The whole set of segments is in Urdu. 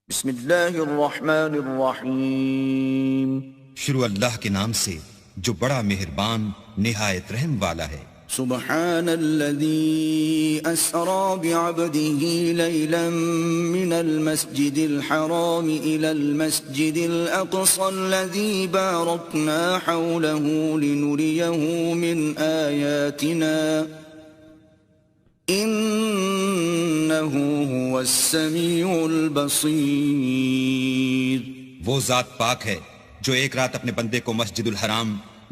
بسم اللہ الرحمن الرحیم، شروع اللہ کے نام سے جو بڑا مہربان نہایت رحم والا ہے۔ سبحان الذي أسرى بعبده ليلا من المسجد الحرام إلى المسجد الأقصى الذي باركنا حوله لنريه من آياتنا إنه هو السميع البصير۔ وہ ذات پاک ہے جو ایک رات اپنے بندے کو مسجد الحرام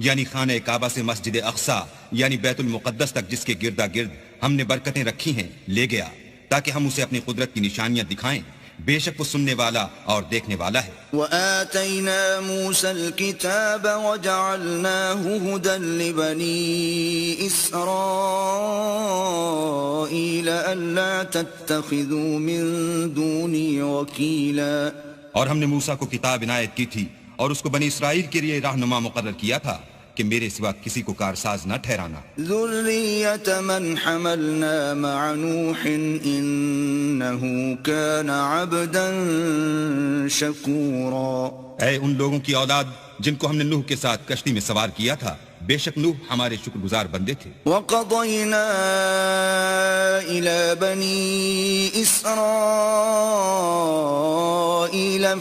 یعنی خانہ کعبہ سے مسجد اقصی یعنی بیت المقدس تک جس کے گردا گرد ہم نے برکتیں رکھی ہیں لے گیا تاکہ ہم اسے اپنی قدرت کی نشانیاں دکھائیں۔ بے شک وہ سننے والا اور دیکھنے والا ہے۔ وآتينا موسى الكتاب وجعلناه هدى لبني إسرائيل ألا تتخذوا من دوني وكيلا۔ اور ہم نے موسیٰ کو کتاب عنایت کی تھی اور اس کو بنی اسرائیل کے لیے رہنما مقرر کیا تھا کہ میرے سوا کسی کو کارساز نہ ٹھہرانا۔ ذرية من حملنا مع نوح إنه كان عبدا شكورا۔ اے ان لوگوں کی اولاد جن کو ہم نے نوح کے ساتھ کشتی میں سوار کیا تھا، بے شک نوح ہمارے شکر گزار بندے تھے۔ وَقَضَيْنَا إِلَى بَنِي إِسْرَائِيلَ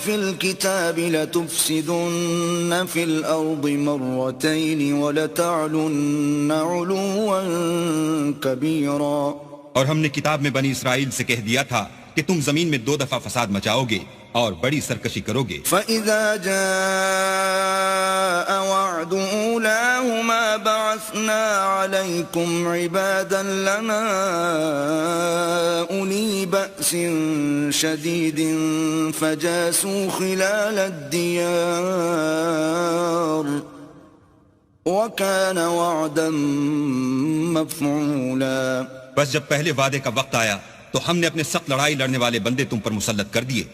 فِي الْكِتَابِ لَتُفْسِدُنَّ فِي الْأَرْضِ مَرَّتَيْنِ وَلَتَعْلُنَّ عُلُوًّا كَبِيرًا۔ اور ہم نے کتاب میں بنی اسرائیل سے کہہ دیا تھا کہ تم زمین میں 2 دفعہ فساد مچاؤ گے اور بڑی سرکشی کرو گے۔ فَإِذَا جَاءَ وَعْدُ أُولَاهُمَا بَعَثْنَا عَلَيْكُمْ عِبَادًا لَنَا أُولِي بَأْسٍ شَدِيدٍ فَجَاسُوا خِلَالَ الدِّيَارِ وَكَانَ وَعْدًا مَفْعُولًا۔ بس جب پہلے وعدے کا وقت آیا تو ہم نے اپنے سخت لڑائی لڑنے والے بندے تم پر مسلط کر دیے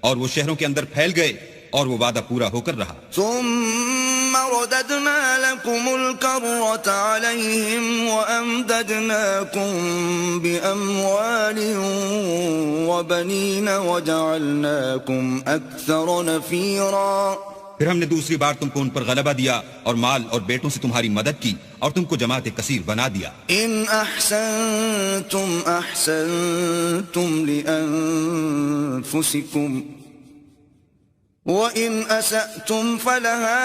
اور وہ شہروں کے اندر پھیل گئے اور وہ وعدہ پورا ہو کر رہا۔ ثم رددنا لكم الكرة عليهم وأمددناكم بأموال وبنين وجعلناكم أكثر نفيرا۔ پھر ہم نے دوسری بار تم کو ان پر غلبہ دیا اور مال اور بیٹوں سے تمہاری مدد کی اور تم کو جماعت کثیر بنا دیا۔ إن أحسنتم أحسنتم لأنفسكم وإن أسأتم فلها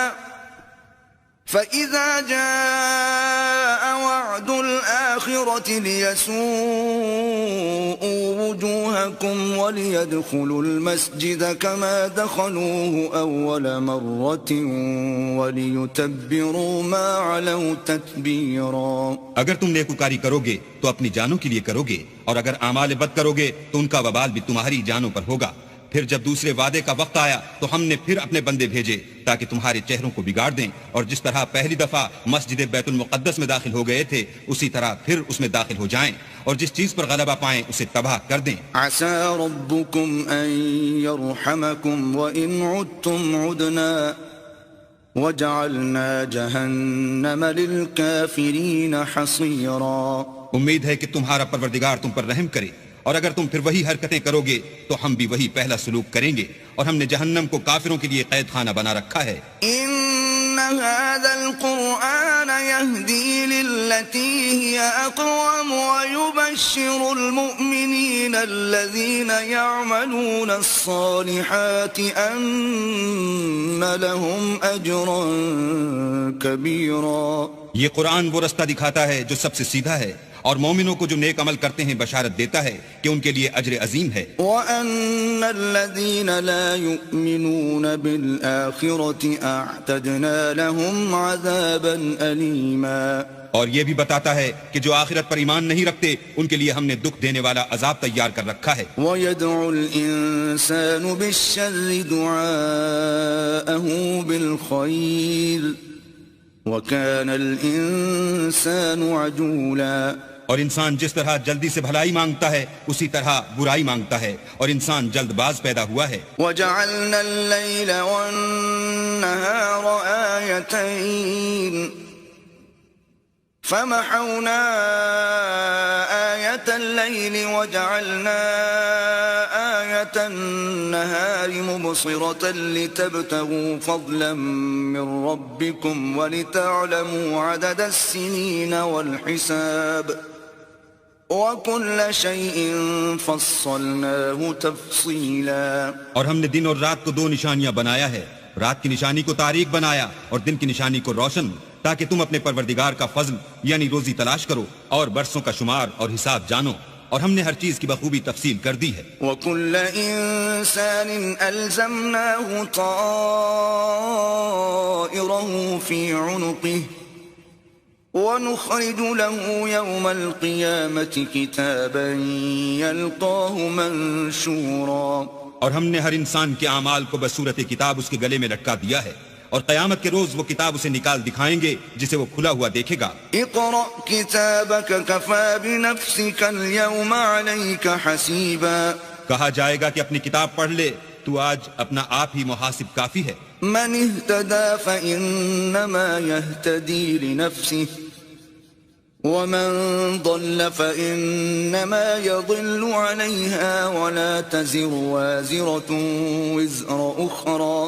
فإذا جاء وعد الآخرة ليسوءوا وجوهكم وليدخلوا المسجد كما دخلوه أول مرة وليتبروا ما علوا تتبيرا۔ اگر تم نیکوکاری کرو گے تو اپنی جانوں کے لیے کرو گے اور اگر اعمال بد کرو گے تو ان کا وبال بھی تمہاری جانوں پر ہوگا۔ پھر جب دوسرے وعدے کا وقت آیا تو ہم نے پھر اپنے بندے بھیجے تاکہ تمہارے چہروں کو بگاڑ دیں، اور جس طرح پہلی دفعہ مسجد بیت المقدس میں داخل ہو گئے تھے اسی طرح پھر اس میں داخل ہو جائیں، اور جس چیز پر غلبہ پائیں اسے تباہ کر دیں۔ عسى ربكم أن يرحمكم وإن عدتم عدنا وجعلنا جهنم للكافرين حصيرا۔ امید ہے کہ تمہارا پروردگار تم پر رحم کرے، اور اگر تم پھر وہی حرکتیں کرو گے تو ہم بھی وہی پہلا سلوک کریں گے، اور ہم نے جہنم کو کافروں کے لیے قید خانہ بنا رکھا ہے۔ إن هذا القرآن يهدي للتي هي أقوم ويبشر المؤمنين الذين يعملون الصالحات أن لهم أجرا كبيرا۔ یہ قرآن وہ رستہ دکھاتا ہے جو سب سے سیدھا ہے، اور مومنوں کو جو نیک عمل کرتے ہیں بشارت دیتا ہے کہ ان کے لیے اجر عظیم ہے۔ وَأَنَّ الَّذِينَ لَا يُؤْمِنُونَ بِالْآخِرَةِ أَعْتَدْنَا لَهُمْ عَذَابًا أَلِيمًا۔ اور یہ بھی بتاتا ہے کہ جو آخرت پر ایمان نہیں رکھتے ان کے لیے ہم نے دکھ دینے والا عذاب تیار کر رکھا ہے۔ وَيَدْعُ الْإِنسَانُ بِالشَّرِّ دُعَاءَهُ بِالْخَيْرِ وَكَانَ الْإِنسَانُ عَجُولًا۔ اور انسان جس طرح جلدی سے بھلائی مانگتا ہے اسی طرح برائی مانگتا ہے، اور انسان جلد باز پیدا ہوا ہے۔ وَجَعَلْنَا اللَّيْلَ وَالنَّهَارَ آيَتَيْنِ فَمَحَوْنَا آيَةَ اللَّيْلِ وَجَعَلْنَا ساعة النهار مبصرة لتبتغوا فضلا من ربكم ولتعلموا عدد السنين والحساب وَكُلَّ شَيْءٍ فَصَّلْنَاهُ تَفْصِيلًا. اور ہم نے دن اور رات کو دو نشانیاں بنایا ہے، رات کی نشانی کو تاریک بنایا اور دن کی نشانی کو روشن، تاکہ تم اپنے پروردگار کا فضل یعنی روزی تلاش کرو اور برسوں کا شمار اور حساب جانو، اور ہم نے ہر چیز کی بخوبی تفصیل کر دی ہے. وَكُلَّ إِنسَانٍ أَلْزَمْنَاهُ طَائِرَهُ فِي عُنُقِهِ وَنُخْرِجُ لَهُ يَوْمَ الْقِيَامَةِ كِتَابًا يَلْقَاهُ مَنشُورًا. اور ہم نے ہر انسان کے اعمال کو بصورت کتاب اس کے گلے میں لٹکا دیا ہے، اور قیامت کے روز وہ کتاب اسے نکال دکھائیں گے جسے وہ کھلا ہوا دیکھے گا. اقرأ كتابك كفى بنفسك اليوم عليك حسيبا. کہا جائے گا کہ اپنی کتاب پڑھ لے، تو آج اپنا آپ ہی محاسب کافی ہے. من اهتدى فإنما يهتدي لنفسه ومن ضل فإنما يضل عليها ولا تزر وازرة وزر أخرى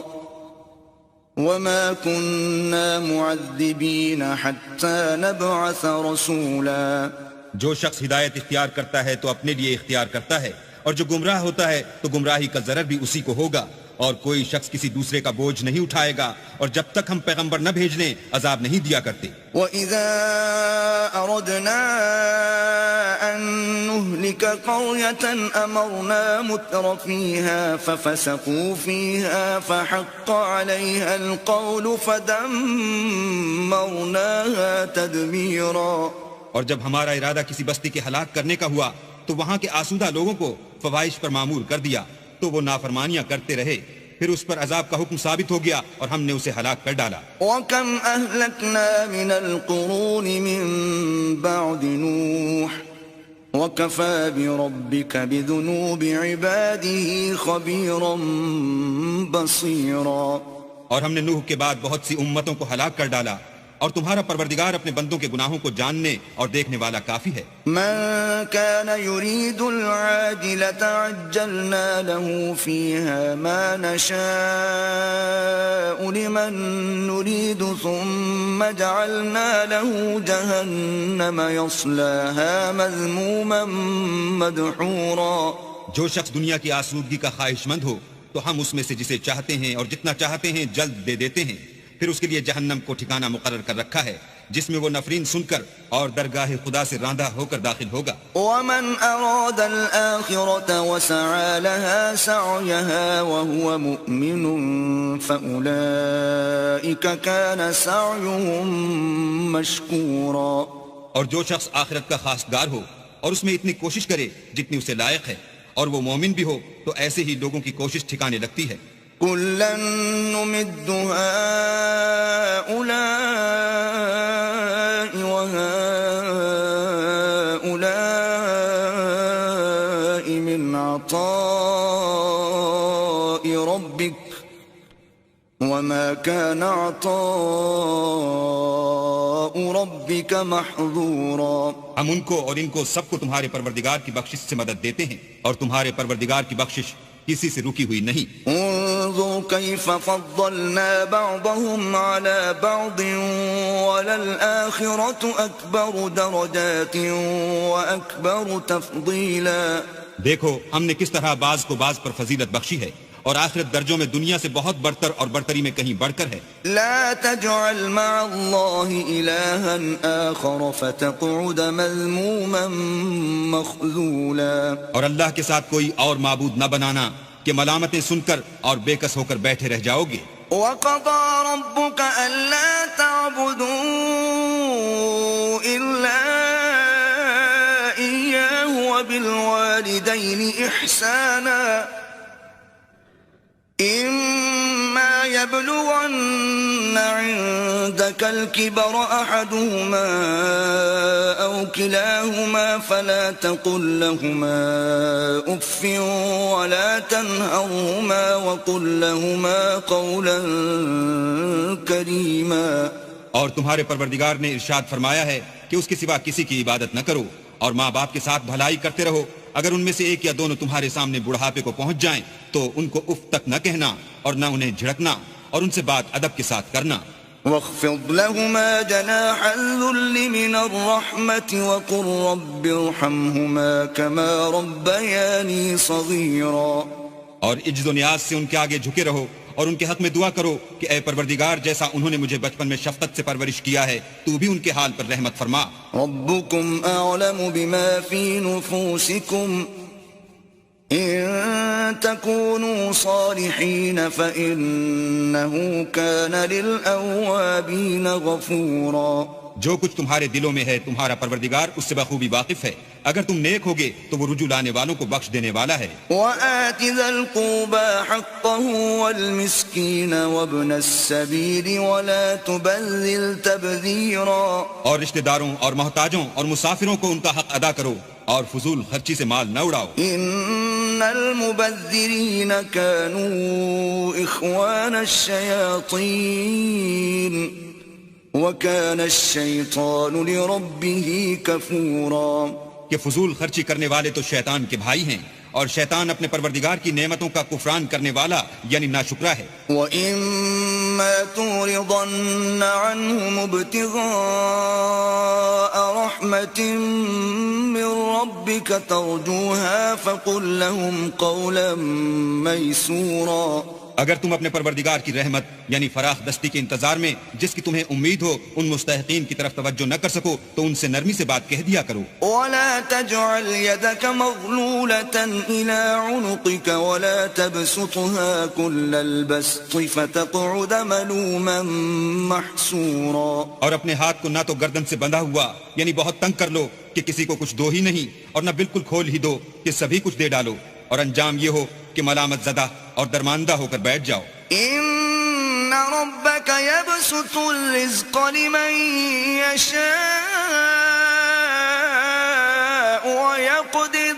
وما كنا معذبين حتى نبعث رسولا. جو شخص ہدایت اختیار کرتا ہے تو اپنے لیے اختیار کرتا ہے، اور جو گمراہ ہوتا ہے تو گمراہی کا ضرر بھی اسی کو ہوگا، اور کوئی شخص کسی دوسرے کا بوجھ نہیں اٹھائے گا، اور جب تک ہم پیغمبر نہ بھیج لیں عذاب نہیں دیا کرتے. وَإِذَا أَرَدْنَا أَن نُهْلِكَ قَرْيَةً أَمَرْنَا مُتْرَ فِيهَا فَفَسَقُوا فِيهَا فَحَقَّ عَلَيْهَا الْقَوْلُ فَدَمَّرْنَاهَا تَدْمِيرًا. اور جب ہمارا ارادہ کسی بستی کے ہلاک کرنے کا ہوا تو وہاں کے آسودہ لوگوں کو فواحش پر معمور کر دیا، تو وہ نافرمانیاں کرتے رہے، پھر اس پر عذاب کا حکم ثابت ہو گیا اور ہم نے اسے ہلاک کر ڈالا. وَكَمْ أَهْلَكْنَا مِنَ الْقُرُونِ مِن بَعْدِ نُوحٍ وَكَفَى بِرَبِّكَ بِذُنُوبِ عِبَادِهِ خَبِيرًا بَصِيرًا. اور ہم نے نوح کے بعد بہت سی امتوں کو ہلاک کر ڈالا، اور تمہارا پروردگار اپنے بندوں کے گناہوں کو جاننے اور دیکھنے والا کافی ہے. من كان يريد العاجلة عجلنا له فيها ما نشاء لمن نريد ثم جعلنا له جهنم يصلاها مذموما مدحورا. جو شخص دنیا کی آسودگی کا خواہش مند ہو تو ہم اس میں سے جسے چاہتے ہیں اور جتنا چاہتے ہیں جلد دے دیتے ہیں، پھر اس کے لیے جہنم کو ٹھکانہ مقرر کر رکھا ہے جس میں وہ نفرین سن کر اور درگاہ خدا سے راندہ ہو کر داخل ہوگا. ومن أراد الآخرة وسعى لها سعيها وهو مؤمن فأولئك كان سعيهم مشكورا. اور جو شخص آخرت کا خواستگار ہو اور اس میں اتنی کوشش کرے جتنی اسے لائق ہے، اور وہ مومن بھی ہو، تو ایسے ہی لوگوں کی کوشش ٹھکانے لگتی ہے. كلا نمد هؤلاء وهؤلاء من عطاء ربك وما كان عطاء ربك محظورا. ہم ان کو اور ان کو سب کو تمہارے پروردگار کی بخشش سے مدد دیتے ہیں، اور تمہارے پروردگار کی بخشش کسی سے رکی ہوئی نہیں. انظر كيف فضلنا بعضهم على بعض وللآخرة أكبر درجات وأكبر تفضيلا. دیکھو ہم نے کس طرح بعض کو بعض پر فضیلت بخشی ہے، اور آخرت درجوں میں دنیا سے بہت برتر اور برتری میں کہیں بڑھ کر ہے. لا تجعل مع الله إلها آخر فتقعد مذموما مخذولا. اور اللہ کے ساتھ کوئی اور معبود نہ بنانا کہ ملامتیں سن کر اور بے کس ہو کر بیٹھے رہ جاؤ گے. وَقَضَى رَبُّكَ أَلَّا تَعْبُدُوا إِلَّا إِيَّاهُ وَبِالْوَالِدَيْنِ إِحْسَانًا إِمَّا يَبْلُغَنَّ عِندَكَ الْكِبَرَ أَحَدُهُمَا أَوْ كِلَاهُمَا فَلَا تَقُل لَّهُمَا أُفٍّ وَلَا تَنْهَرْهُمَا وَقُل لَّهُمَا قَوْلًا كَرِيمًا. اور تمہارے پروردگار نے ارشاد فرمایا ہے کہ اس کے سوا کسی کی عبادت نہ کرو، اور ماں باپ کے ساتھ بھلائی کرتے رہو، اگر ان میں سے ایک یا دونوں تمہارے سامنے بڑھاپے کو پہنچ جائیں تو ان کو اف تک نہ کہنا اور نہ انہیں جھڑکنا اور ان سے بات ادب کے ساتھ کرنا. واخفض لهما جناح الذل من الرحمة وقل رب ارحمهما كما ربياني صغيرا. اور عجز و نیاز سے ان کے آگے جھکے رہو اور ان کے حق میں دعا کرو کہ اے پروردگار جیسا انہوں نے مجھے بچپن میں شفقت سے پرورش کیا ہے تو بھی ان کے حال پر رحمت فرما. ربكم أعلم بما في نفوسكم إن تكونوا صالحين فإنه كان للأوابين غفورا. جو کچھ تمہارے دلوں میں ہے تمہارا پروردگار اس سے بخوبی واقف ہے. اگر تم نیک ہوگے تو وہ رجوع لانے والوں کو بخش دینے والا ہے. وآت ذا القربى حقه والمسكين وابن السبيل ولا تبذل تبذيرا. اور رشتہ داروں اور محتاجوں اور مسافروں کو ان کا حق ادا کرو اور فضول خرچی سے مال نہ اڑاؤ. ان المبذرین كانوا اخوان الشیاطین وكان الشیطان لربه کفورا. کہ فضول خرچی کرنے والے تو شیطان کے بھائی ہیں اور شیطان اپنے پروردگار کی نعمتوں کا کفران کرنے والا یعنی ناشکرا ہے. وَإِمَّا تُعْرِضَنَّ عَنْهُمُ ابْتِغَاءَ رَحْمَةٍ مِّن رَّبِّكَ تَرْجُوهَا فَقُل لَّهُمْ قَوْلًا مَّيْسُورًا. اگر تم اپنے پروردگار کی رحمت یعنی فراخ دستی کے انتظار میں جس کی تمہیں امید ہو ان مستحقین کی طرف توجہ نہ کر سکو تو ان سے نرمی سے بات کہہ دیا کرو. وَلَا تَجْعَلْ يَدَكَ مَغْلُولَةً إِلَىٰ عُنُقِكَ وَلَا تَبْسُطْهَا كُلَّ الْبَسْطِ فَتَقْعُدَ مَلُومًا مَّحْسُورًا. اور اپنے ہاتھ کو نہ تو گردن سے بندھا ہوا یعنی بہت تنگ کر لو کہ کسی کو کچھ دو ہی نہیں اور نہ بالکل کھول ہی دو کہ سبھی کچھ دے ڈالو اور انجام یہ ہو کہ ملامت زدہ اور درماندہ ہو کر بیٹھ جاؤ. ان ربك يبسط الرزق لمن يشاء ويقدر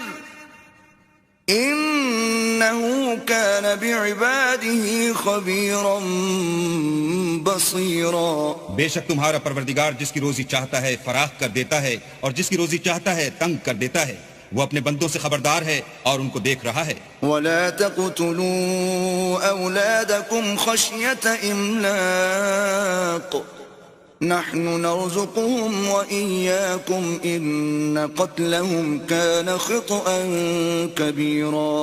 انه كان بعباده خبيرا بصيرا. بے شک تمہارا پروردگار جس کی روزی چاہتا ہے فراخ کر دیتا ہے اور جس کی روزی چاہتا ہے تنگ کر دیتا ہے. وہ اپنے بندوں سے خبردار ہے اور ان کو دیکھ رہا ہے. وَلَا تَقْتُلُوا أَوْلَادَكُمْ خَشْيَةَ إِمْلَاقٍ نَحْنُ نَرْزُقُهُمْ وَإِيَّاكُمْ إِنَّ قَتْلَهُمْ كَانَ خِطْئًا كَبِيرًا.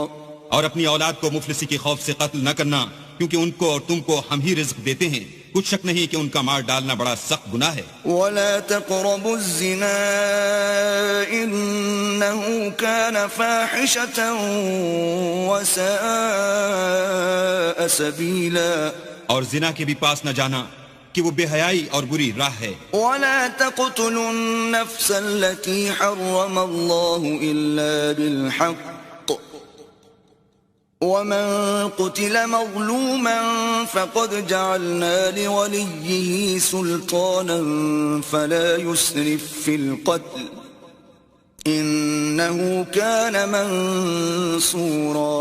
اور اپنی اولاد کو مفلسی کے خوف سے قتل نہ کرنا کیونکہ ان کو اور تم کو ہم ہی رزق دیتے ہیں. کچھ شک نہیں کہ ان کا مار ڈالنا بڑا سخت گناہ ہے. وَلَا تَقْرَبُوا الزِّنَا إِنَّهُ كَانَ فَاحِشَةً وَسَاءَ سَبِيلًا. اور زنا کے بھی پاس نہ جانا کہ وہ بے حیائی اور بری راہ ہے. وَلَا تَقْتُلُوا النَّفْسَ الَّتِي حَرَّمَ اللَّهُ إِلَّا بِالْحَقِّ وَمَن قُتِلَ مَظْلُومًا فَقَدْ جَعَلْنَا لِوَلِيِّهِ سُلْطَانًا فَلَا يُسْرِفْ فِي الْقَتْلِ إِنَّهُ كَانَ مَنصُورًا.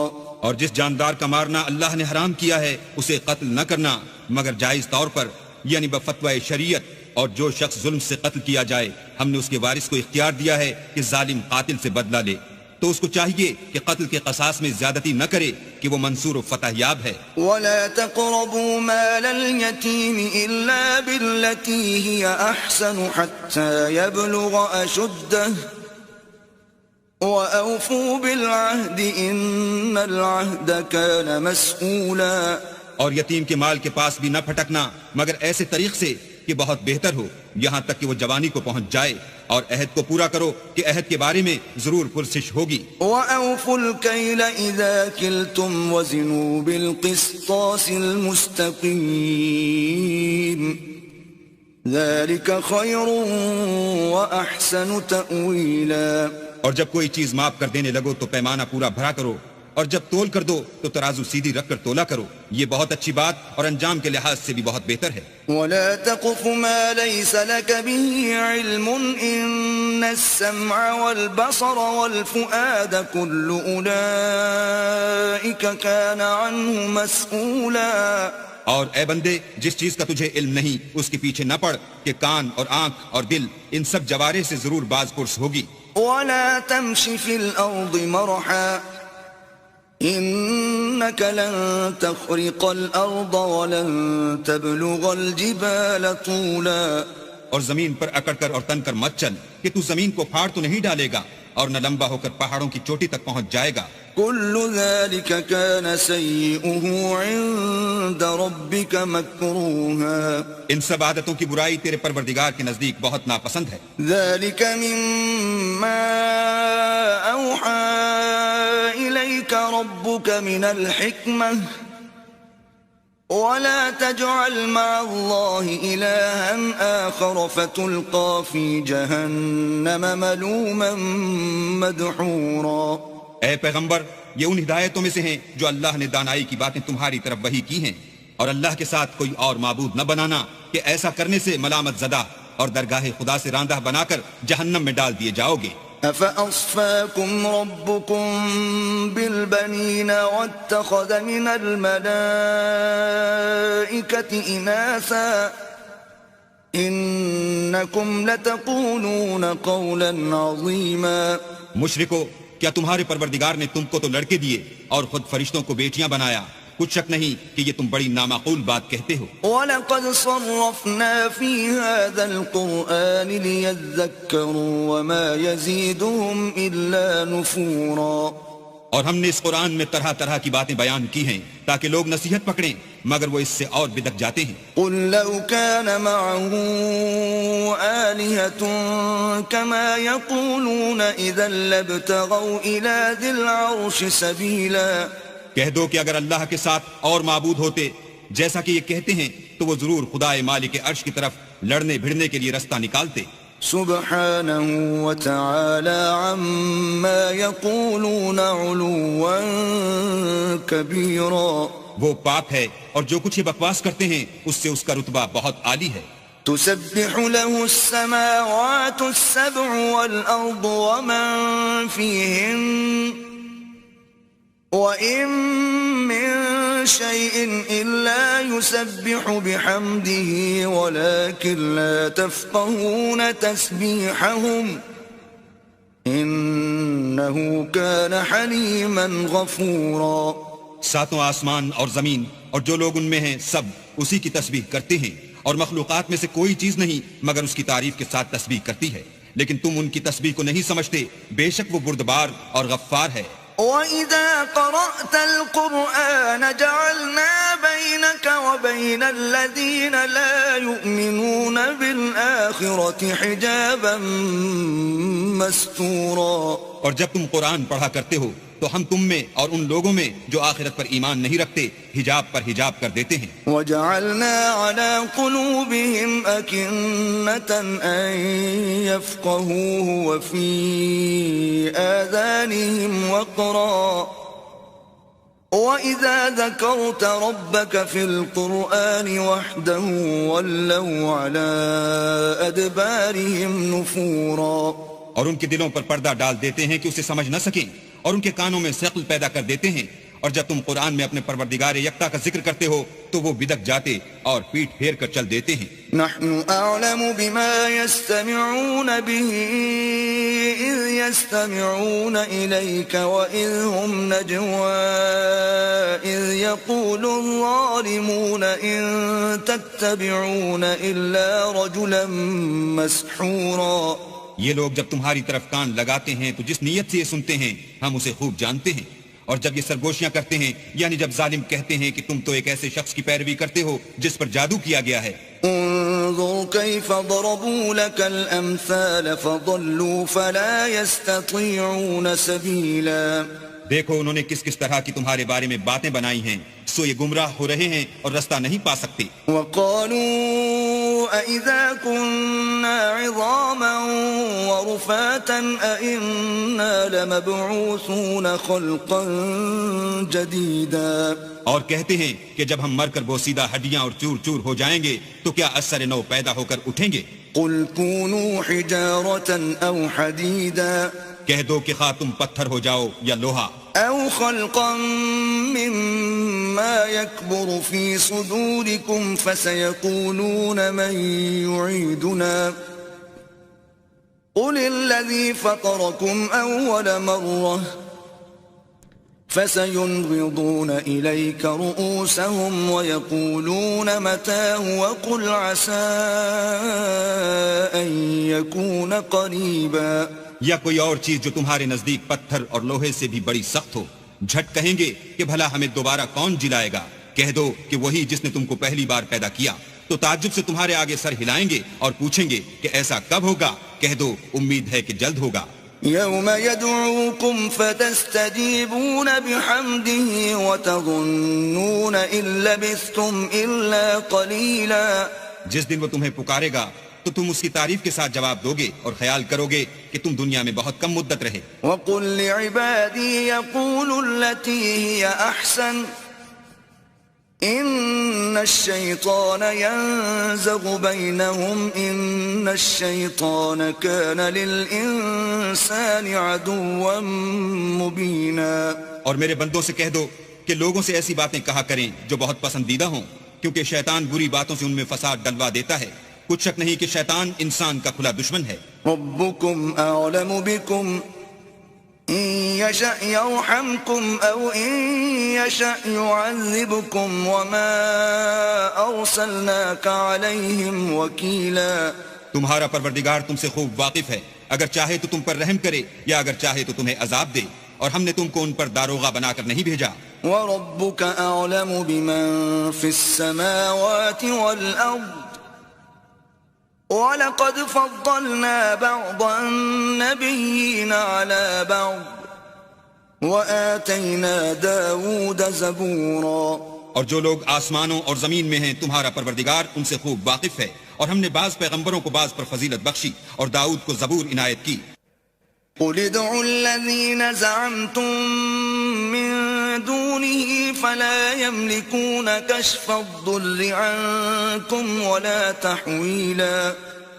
اور جس جاندار کا مارنا اللہ نے حرام کیا ہے اسے قتل نہ کرنا مگر جائز طور پر یعنی بفتوی شریعت. اور جو شخص ظلم سے قتل کیا جائے ہم نے اس کے وارث کو اختیار دیا ہے کہ ظالم قاتل سے بدلہ لے تو اس کو چاہیے کہ قتل کے قصاص میں زیادتی نہ کرے کہ وہ منصور و فتح یاب ہے. وَلَا تَقْرَبُوا مَالَ الْيَتِيمِ إِلَّا بِالَّتِي هِيَ أَحْسَنُ حَتَّى يَبْلُغَ أَشُدَّهُ وَأَوْفُوا بِالْعَهْدِ إِنَّ الْعَهْدَ كَانَ مَسْئُولًا. اور یتیم کے مال کے پاس بھی نہ پھٹکنا مگر ایسے طریق سے کہ بہت بہتر ہو یہاں تک کہ وہ جوانی کو پہنچ جائے اور عہد کو پورا کرو کہ عہد کے بارے میں ضرور پرسش ہوگی. وَأَوْفُوا الْكَيْلَ إِذَا كِلْتُمْ وَزِنُوا بِالْقِسْطَاسِ الْمُسْتَقِيمِ ذَلِكَ خَيْرٌ وَأَحْسَنُ تَأْوِيلًا. اور جب کوئی چیز ماپ کر دینے لگو تو پیمانہ پورا بھرا کرو اور جب تول کر دو تو ترازو سیدھی رکھ کر تولا کرو. یہ بہت اچھی بات اور انجام کے لحاظ سے بھی بہت بہتر ہے. وَلَا تَقْفُ مَا لَيْسَ لَكَ بِهِ عِلْمٌ إِنَّ السَّمْعَ وَالْبَصَرَ وَالْفُؤَادَ كُلُّ أُولَئِكَ كَانَ عَنْهُ مَسْئُولًا. اور اے بندے جس چیز کا تجھے علم نہیں اس کے پیچھے نہ پڑ کہ کان اور آنکھ اور دل ان سب جوارے سے ضرور باز پرس ہوگی. ولا تمش في الأرض مرحا إنك لن تخرق الأرض ولن تبلغ الجبال طولا. اور زمین پر اکڑ کر اور تن کر مت چل کہ تو زمین کو پھاڑ تو نہیں ڈالے گا اور نہ لمبا ہو کر پہاڑوں کی چوٹی تک پہنچ جائے گا. كل ذلك كان سيئه عند ربك مكروها. ان سب عادتوں کی برائی تیرے پروردگار کے نزدیک بہت ناپسند ہے. ذلك مما أوحى إليك ربك من الحكمة ولا تجعل مع الله إلها آخر فتلقى في جهنم ملوما مدحورا. اے پیغمبر یہ ان ہدایتوں میں سے ہیں جو اللہ نے دانائی کی باتیں تمہاری طرف وحی کی ہیں، اور اللہ کے ساتھ کوئی اور معبود نہ بنانا کہ ایسا کرنے سے ملامت زدہ اور درگاہ خدا سے راندہ بنا کر جہنم میں ڈال دیے جاؤ گے. أفأصفاكم ربكم بالبنين واتخذ من الملائكة إناثا إنكم لتقولون قولا عظيما. مشرکو، کیا تمہارے پروردگار نے تم کو تو لڑکے دیے اور خود فرشتوں کو بیٹیاں بنایا؟ کچھ شک نہیں کہ یہ تم بڑی نامعقول بات کہتے ہو. وَلَقَدْ صَرَّفْنَا فِي هَذَا الْقُرْآنِ لِيَذَّكَّرُوا وَمَا يَزِيدُهُمْ إِلَّا نُفُورًا. اور ہم نے اس قرآن میں طرح طرح کی باتیں بیان کی ہیں تاکہ لوگ نصیحت پکڑیں، مگر وہ اس سے اور بدک جاتے ہیں. قُلْ لَوْ كَانَ مَعَهُ آلِهَةٌ كَمَا يَقُولُونَ إِذًا لَابْتَغَوْا إِلَى ذِي الْعَرْشِ سَبِيلًا. کہہ دو کہ اگر اللہ کے ساتھ اور معبود ہوتے جیسا کہ یہ کہتے ہیں تو وہ ضرور خدائے مالک عرش کی طرف لڑنے بھڑنے کے لیے رستہ نکالتے. سبحانه وتعالى عما يقولون علوا كبيرا. وہ پاک ہے اور جو کچھ یہ بکواس کرتے ہیں اس سے اس کا رتبہ بہت عالی ہے. تسبح له السماوات السبع والأرض ومن فيهن وَإِن مِّن شَيْءٍ إِلَّا يُسَبِّحُ بِحَمْدِهِ وَلَكِن لَّا تَفْقَهُونَ تَسْبِيحَهُمْ إِنَّهُ كَانَ حَلِيمًا غَفُورًا. ساتوں آسمان اور زمین اور جو لوگ ان میں ہیں سب اسی کی تسبیح کرتے ہیں، اور مخلوقات میں سے کوئی چیز نہیں مگر اس کی تعریف کے ساتھ تسبیح کرتی ہے، لیکن تم ان کی تسبیح کو نہیں سمجھتے. بے شک وہ بردبار اور غفار ہے. وَإِذَا قَرَأْتَ الْقُرْآنَ جَعَلْنَا بَيْنَكَ وَبَيْنَ الَّذِينَ لَا يُؤْمِنُونَ بِالْآخِرَةِ حِجَابًا مَسْتُورًا. اور جب تم قرآن پڑھا کرتے ہو تو ہم تم میں اور ان لوگوں میں جو آخرت پر ایمان نہیں رکھتے حجاب پر حجاب کر دیتے ہیں. وَجَعَلْنَا عَلَى قُلُوبِهِمْ أَكِنَّةً أَن يَفْقَهُوهُ وَفِي آذَانِهِمْ وَقْرًا وَإِذَا ذَكَرْتَ رَبَّكَ فِي الْقُرْآنِ وَحْدَهُ وَلَّوْا عَلَى أَدْبَارِهِمْ نُفُورًا. اور ان کے دلوں پر پردہ ڈال دیتے ہیں کہ اسے سمجھ نہ سکیں، اور ان کے کانوں میں ثقل پیدا کر دیتے ہیں، اور جب تم قرآن میں اپنے پروردگار یکتا کا ذکر کرتے ہو تو وہ بدک جاتے اور پیٹ پھیر کر چل دیتے ہیں. نحن أعلم بما يستمعون به إذ يستمعون إليك وإذ هم نجوى إذ يقول الظالمون إن تتبعون إلا رجلا مسحورا. یہ لوگ جب تمہاری طرف کان لگاتے ہیں تو جس نیت سے یہ سنتے ہیں ہم اسے خوب جانتے ہیں، اور جب یہ سرگوشیاں کرتے ہیں یعنی جب ظالم کہتے ہیں کہ تم تو ایک ایسے شخص کی پیروی کرتے ہو جس پر جادو کیا گیا ہے. انظر كيف ضربوا لك الأمثال فضلوا فلا يستطيعون سبيلا. دیکھو انہوں نے کس کس طرح کی تمہارے بارے میں باتیں بنائی ہیں، سو یہ گمراہ ہو رہے ہیں اور رستہ نہیں پا سکتے. وقالوا أإذا كنا عظاما ورفاتا أإنا لمبعوثون خلقا جديدا. اور کہتے ہیں کہ جب ہم مر کر بوسیدہ ہڈیاں اور چور چور ہو جائیں گے تو کیا اثر نو پیدا ہو کر اٹھیں گے. قل كونوا حجارة أو حديدا. کہہ دو کہ خواہ تم پتھر ہو جاؤ یا لوہا. أو خلقا مما يكبر في صدوركم فسيقولون من يعيدنا قل الذي فطركم أول مرة فسينغضون إليك رؤوسهم ويقولون متى وقل عسى أن يكون قريبا. یا کوئی اور چیز جو تمہارے نزدیک پتھر اور لوہے سے بھی بڑی سخت ہو. جھٹ کہیں گے کہ بھلا ہمیں دوبارہ کون جلائے گا. کہہ دو کہ وہی جس نے تم کو پہلی بار پیدا کیا. تو تعجب سے تمہارے آگے سر ہلائیں گے اور پوچھیں گے کہ ایسا کب ہوگا. کہہ دو امید ہے کہ جلد ہوگا. يوم يدعوكم فتستجيبون بحمده وتظنون إن لبثتم إلا قليلا. جس دن وہ تمہیں پکارے گا تو تم اس کی تعریف کے ساتھ جواب دو گے اور خیال کرو گے کہ تم دنیا میں بہت کم مدت رہے. وقل لعبادي يقولوا التي هي أحسن إن الشيطان ينزغ بينهم إن الشيطان كان للإنسان عدوا مبينا. اور میرے بندوں سے کہہ دو کہ لوگوں سے ایسی باتیں کہا کریں جو بہت پسندیدہ ہوں، کیونکہ شیطان بری باتوں سے ان میں فساد ڈلوا دیتا ہے. کچھ شک نہیں کہ شیطان انسان کا کھلا دشمن ہے. ربكم أعلم بكم إن يشأ يرحمكم أو إن يشأ يعذبكم وما أرسلناك عليهم وكيلا. تمہارا پروردگار تم سے خوب واقف ہے. اگر چاہے تو تم پر رحم کرے یا اگر چاہے تو تمہیں عذاب دے، اور ہم نے تم کو ان پر داروغہ بنا کر نہیں بھیجا. وربك أعلم بمن في السماوات والأرض وَلَقَدْ فَضَّلْنَا بَعْضَ النَّبِيِّينَ عَلَى بَعْضٍ وَآتَيْنَا دَاوُودَ زَبُورًا. اور جو لوگ آسمانوں اور زمین میں ہیں تمہارا پروردگار ان سے خوب واقف ہے، اور ہم نے بعض پیغمبروں کو بعض پر فضیلت بخشی اور داؤد کو زبور عنایت کی. قُلِ ادْعُوا الَّذِينَ زَعَمْتُم مِّن دُونِهِ فَلَا يَمْلِكُونَ كَشْفَ الضُّرِّ عَنكُمْ وَلَا تَحْوِيلًا.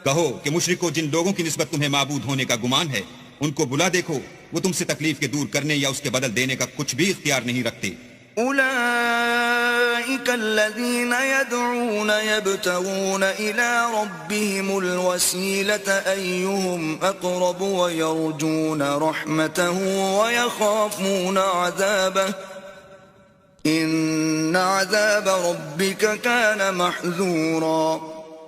کہو کہ مشرکو جن لوگوں کی نسبت تمہیں معبود ہونے کا گمان ہے ان کو بلا دیکھو، وہ تم سے تکلیف کے دور کرنے یا اس کے بدل دینے کا کچھ بھی اختیار نہیں رکھتے. أولئك الذين يدعون يبتغون إلى ربهم الوسيلة أيهم أقرب ويرجون رحمته ويخافون عذابه إن عذاب ربك كان محذورا.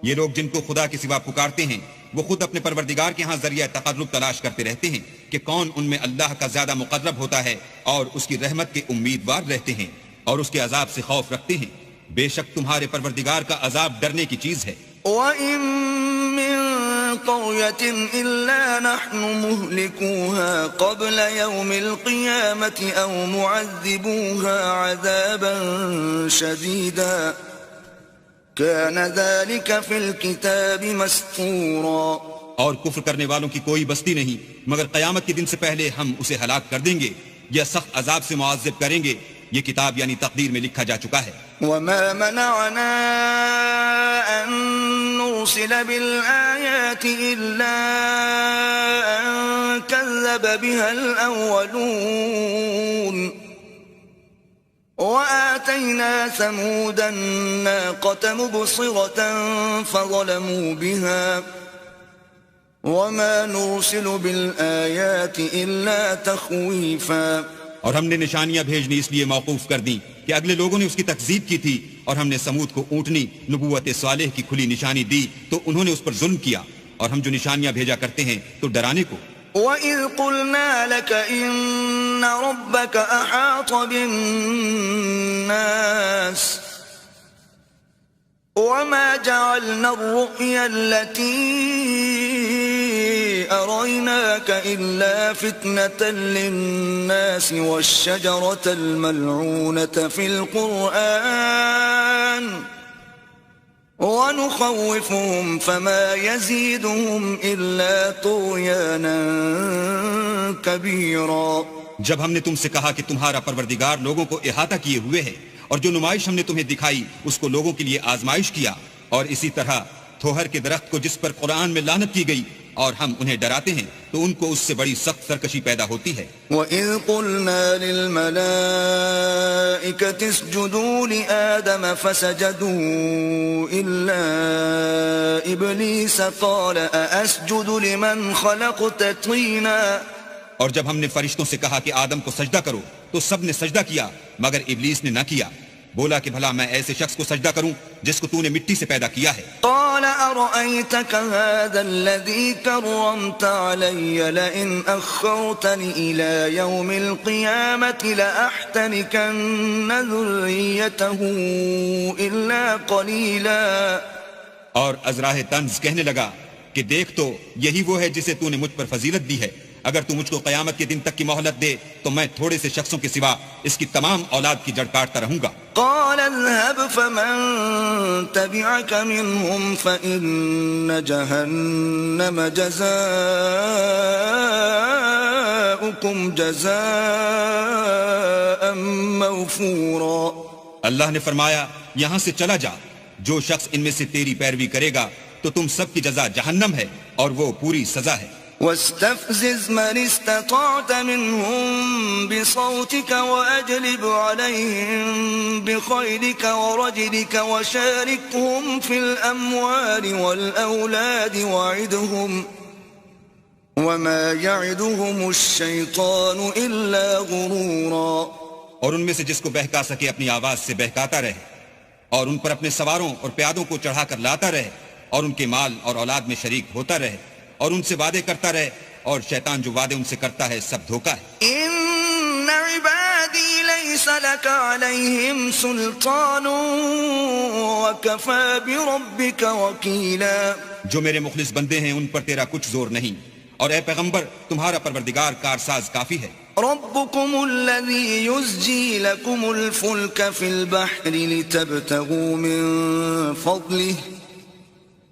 یہ لوگ جن کو خدا کے سوا پکارتے ہیں وہ خود اپنے پروردگار کے ہاں ذریعہ تقرب تلاش کرتے رہتے ہیں کہ کون ان میں اللہ کا زیادہ مقرب ہوتا ہے اور اس کی رحمت کے امیدوار رہتے ہیں اور اس کے عذاب سے خوف رکھتے ہیں. بے شک تمہارے پروردگار کا عذاب ڈرنے کی چیز ہے. وَإِن مِّن قَرْيَةٍ إِلَّا نَحْنُ مُهْلِكُوهَا قَبْلَ يَوْمِ الْقِيَامَةِ أَوْ مُعَذِّبُوهَا عَذَابًا شَدِيدًا كَانَ ذَلِكَ فِي الْكِتَابِ مَسْطُورًا. اور کفر کرنے والوں کی کوئی بستی نہیں مگر قیامت کے دن سے پہلے ہم اسے ہلاک کر دیں گے یا سخت عذاب سے معذب کریں گے. یہ کتاب یعنی تقدیر میں لکھا جا چکا ہے. وَمَا مَنَعَنَا أَن نُرْسِلَ بِالْآيَاتِ إِلَّا أَن كَذَّبَ بِهَا الْأَوَّلُونَ وَآتَيْنَا ثَمُودَ النَّاقَةَ مُبْصِرَةً فَظَلَمُوا بِهَا وَمَا نُرْسِلُ بِالْآيَاتِ إِلَّا تَخْوِيفًا. اور ہم نے نشانیاں بھیجنی اس لیے موقوف کر دیں کہ اگلے لوگوں نے اس کی تکذیب کی تھی، اور ہم نے سمود کو اونٹنی نبوت صالح کی کھلی نشانی دی تو انہوں نے اس پر ظلم کیا، اور ہم جو نشانیاں بھیجا کرتے ہیں تو ڈرانے کو. وَإِذْ قُلْنَا لَكَ إِنَّ رَبَّكَ أَحَاطَ بِالنَّاسِ وَمَا جَعَلْنَا الرُّؤْيَا الَّتِي أَرَيْنَاكَ إِلَّا فِتْنَةً لِلنَّاسِ وَالشَّجَرَةَ الْمَلْعُونَةَ فِي الْقُرْآنِ وَنُخَوِّفُهُمْ فَمَا يَزِيدُهُمْ إِلَّا طُغْيَانًا كَبِيرًا. جب ہم نے تم سے کہا کہ تمہارا پروردگار لوگوں کو احاطہ کیے ہوئے ہے اور جو نمائش ہم نے تمہیں دکھائی اس کو لوگوں کے لیے آزمائش کیا، اور اسی طرح تھوہر کے درخت کو جس پر قرآن میں لعنت کی گئی اور ہم انہیں ڈراتے ہیں تو ان کو اس سے بڑی سخت سرکشی پیدا ہوتی ہے. وَإِذْ قُلْنَا لِلْمَلَائِكَةِ اسْجُدُوا لِآدَمَ فَسَجَدُوا إِلَّا إِبْلِيسَ قَالَ أَأَسْجُدُ لِمَنْ خَلَقْتَ طِينًا. اور جب ہم نے فرشتوں سے کہا کہ آدم کو سجدہ کرو تو سب نے سجدہ کیا مگر ابلیس نے نہ کیا. بولا کہ بھلا میں ایسے شخص کو سجدہ کروں جس کو تو نے مٹی سے پیدا کیا ہے. قال أرأيتك هذا الذي كرمت علي لئن أخرتني إلى يوم القيامة لأحتنكن ذريته إلا قليلا. اور ازراہ طنز کہنے لگا کہ دیکھ تو یہی وہ ہے جسے تو نے مجھ پر فضیلت دی ہے. اگر تو مجھ کو قیامت کے دن تک کی مہلت دے تو میں تھوڑے سے شخصوں کے سوا اس کی تمام اولاد کی جڑ کاٹتا رہوں گا. قال اذهب فمن تبعك منهم فإن جهنم جزاؤكم جزاء موفورا. اللہ نے فرمایا یہاں سے چلا جا. جو شخص ان میں سے تیری پیروی کرے گا تو تم سب کی جزا جہنم ہے اور وہ پوری سزا ہے. واستفزز من استطعت منهم بصوتك وأجلب عليهم بخيلك ورجلك وشاركهم في الأموال والأولاد وعدهم وما يعدهم الشيطان إلا غرورا. اور ان میں سے جس کو بہکا سکے اپنی آواز سے بہکاتا رہے اور ان پر اپنے سواروں اور پیادوں کو چڑھا کر لاتا رہے اور ان کے مال اور اولاد میں شریک ہوتا رہے اور ان سے وعدے کرتا رہے اور شیطان جو وعدے ان سے کرتا ہے سب دھوکا ہے. ان عبادی لیس لک علیہم سلطان وکفى بربک وکیلا. جو میرے مخلص بندے ہیں ان پر تیرا کچھ زور نہیں اور اے پیغمبر تمہارا پروردگار کارساز کافی ہے. ربکم الذی یزجی لکم الفلک فی البحر لتبتغوا من فضلہ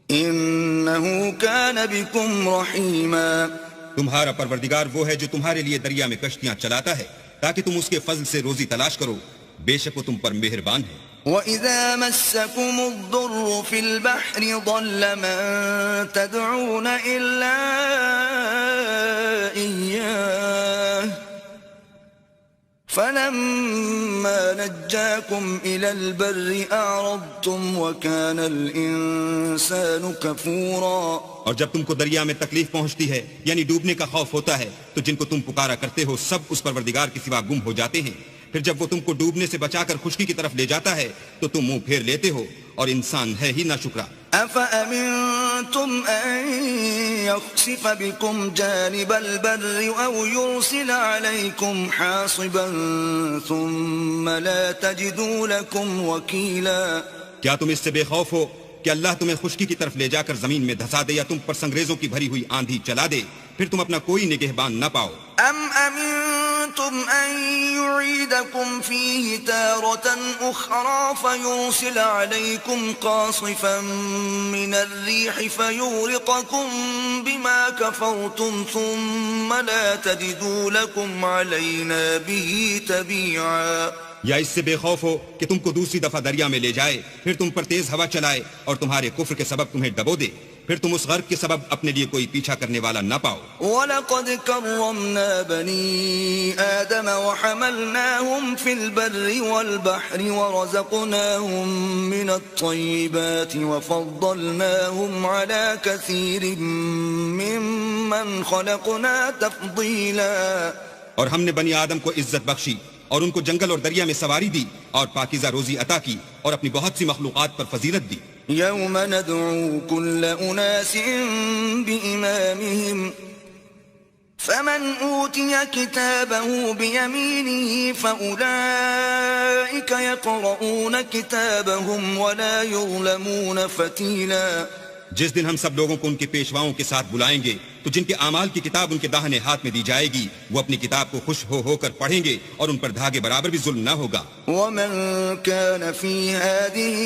انہو کان بکم رحیما. تمہارا پروردگار وہ ہے جو تمہارے لیے دریا میں کشتیاں چلاتا ہے تاکہ تم اس کے فضل سے روزی تلاش کرو. بے شک وہ تم پر مہربان ہے. وَإِذَا مَسَّكُمُ الضُّرُّ فِي الْبَحْرِ ضَلَّ مَن تَدْعُونَ إِلَّا إِيَّاهُ فَلَمَّا نَجَّاكُمْ إِلَى الْبَرِّ أَعْرَضْتُمْ وَكَانَ الْإِنسَانُ كَفُورًا. اور جب تم کو دریا میں تکلیف پہنچتی ہے یعنی ڈوبنے کا خوف ہوتا ہے تو جن کو تم پکارا کرتے ہو سب اس پروردگار کے سوا گم ہو جاتے ہیں. پھر جب وہ تم کو ڈوبنے سے بچا کر خشکی کی طرف لے جاتا ہے تو تم منہ پھیر لیتے ہو اور انسان ہے ہی ناشکرا. أَفَأَمِنْتُمْ أَنْ يَخْسِفَ بِكُمْ جَانِبَ الْبَرِّ أَوْ يُرْسِلَ عَلَيْكُمْ حَاصِبًا ثُمَّ لَا تَجِدُوا لَكُمْ وَكِيلًا. کیا تم اس سے بے خوف ہو کہ اللہ تمہیں خشکی کی طرف لے جا کر زمین میں دھسا دے یا تم پر سنگریزوں کی بھری ہوئی آندھی چلا دے پھر تم اپنا کوئی نگہبان نہ پاؤ. أَمْ أَمِنْتُمْ أَنْ يُعِيدَكُمْ فِيهِ تَارَةً أُخْرَى فَيُرْسِلَ عَلَيْكُمْ قَاصِفًا مِنَ الرِّيحِ فَيُغْرِقَكُمْ بِمَا كَفَرْتُمْ ثُمَّ لَا تَجِدُوا لَكُمْ عَلَيْنَا بِهِ تَبِيعًا. یا اس سے بے خوف ہو کہ تم کو دوسری دفعہ دریا میں لے جائے پھر تم پر تیز ہوا چلائے اور تمہارے کفر کے سبب تمہیں ڈبو دے پھر تم اس غرق کے سبب اپنے لیے کوئی پیچھا کرنے والا نہ پاؤ. وَلَقَدْ كَرَّمْنَا بَنِي آدَمَ وَحَمَلْنَاهُمْ فِي الْبَرِّ وَالْبَحْرِ وَرَزَقْنَاهُمْ مِنَ الطَّيِّبَاتِ وَفَضَّلْنَاهُمْ عَلَى كَثِيرٍ مِّمَّنْ خَلَقْنَا تَفْضِيلًا. اور ہم نے بنی آدم کو عزت بخشی اور ان کو جنگل اور دریا میں سواری دی اور پاکیزہ روزی عطا کی اور اپنی بہت سی مخلوقات پر فضیلت دی. یوم ندعو کل اناس بإمامهم فمن اوتی کتابه بیمینه فأولئک یقرؤون کتابهم ولا یظلمون فتیلا. جس دن ہم سب لوگوں کو ان کے پیشواؤں کے ساتھ بلائیں گے تو جن کے اعمال کی کتاب ان کے داہنے ہاتھ میں دی جائے گی وہ اپنی کتاب کو خوش ہو کر پڑھیں گے اور ان پر دھاگے برابر بھی ظلم نہ ہوگا. ومن كان في هذه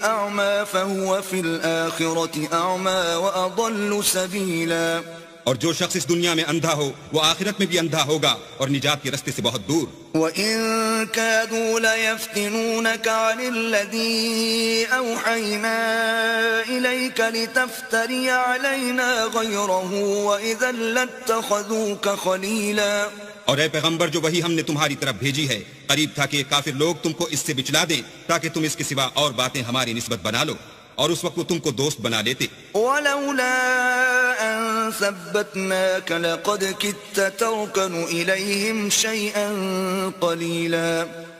أعمى فهو في الآخرة أعمى وأضل سبيلا. اور جو شخص اس دنیا میں اندھا ہو وہ آخرت میں بھی اندھا ہوگا اور نجات کے رستے سے بہت دور. وَإِن كَادُوا لَيَفْتِنُونَكَ عَنِ الَّذِي أَوْحَيْنَا إِلَيْكَ لِتَفْتَرِيَ عَلَيْنَا غَيْرَهُ وَإِذًا لَاتَّخَذُوكَ خَلِيلًا. اور اے پیغمبر جو وہی ہم نے تمہاری طرف بھیجی ہے قریب تھا کہ یہ کافر لوگ تم کو اس سے بچلا دیں تاکہ تم اس کے سوا اور باتیں ہماری نسبت بنا لو، اور اس وقت وہ تم کو دوست بنا لیتے. وَلَوْلَا أَن ثَبَّتْنَاكَ لَقَدْ كِدتَّ تَرْكَنُ إِلَيْهِمْ شَيْئًا قَلِيلًا.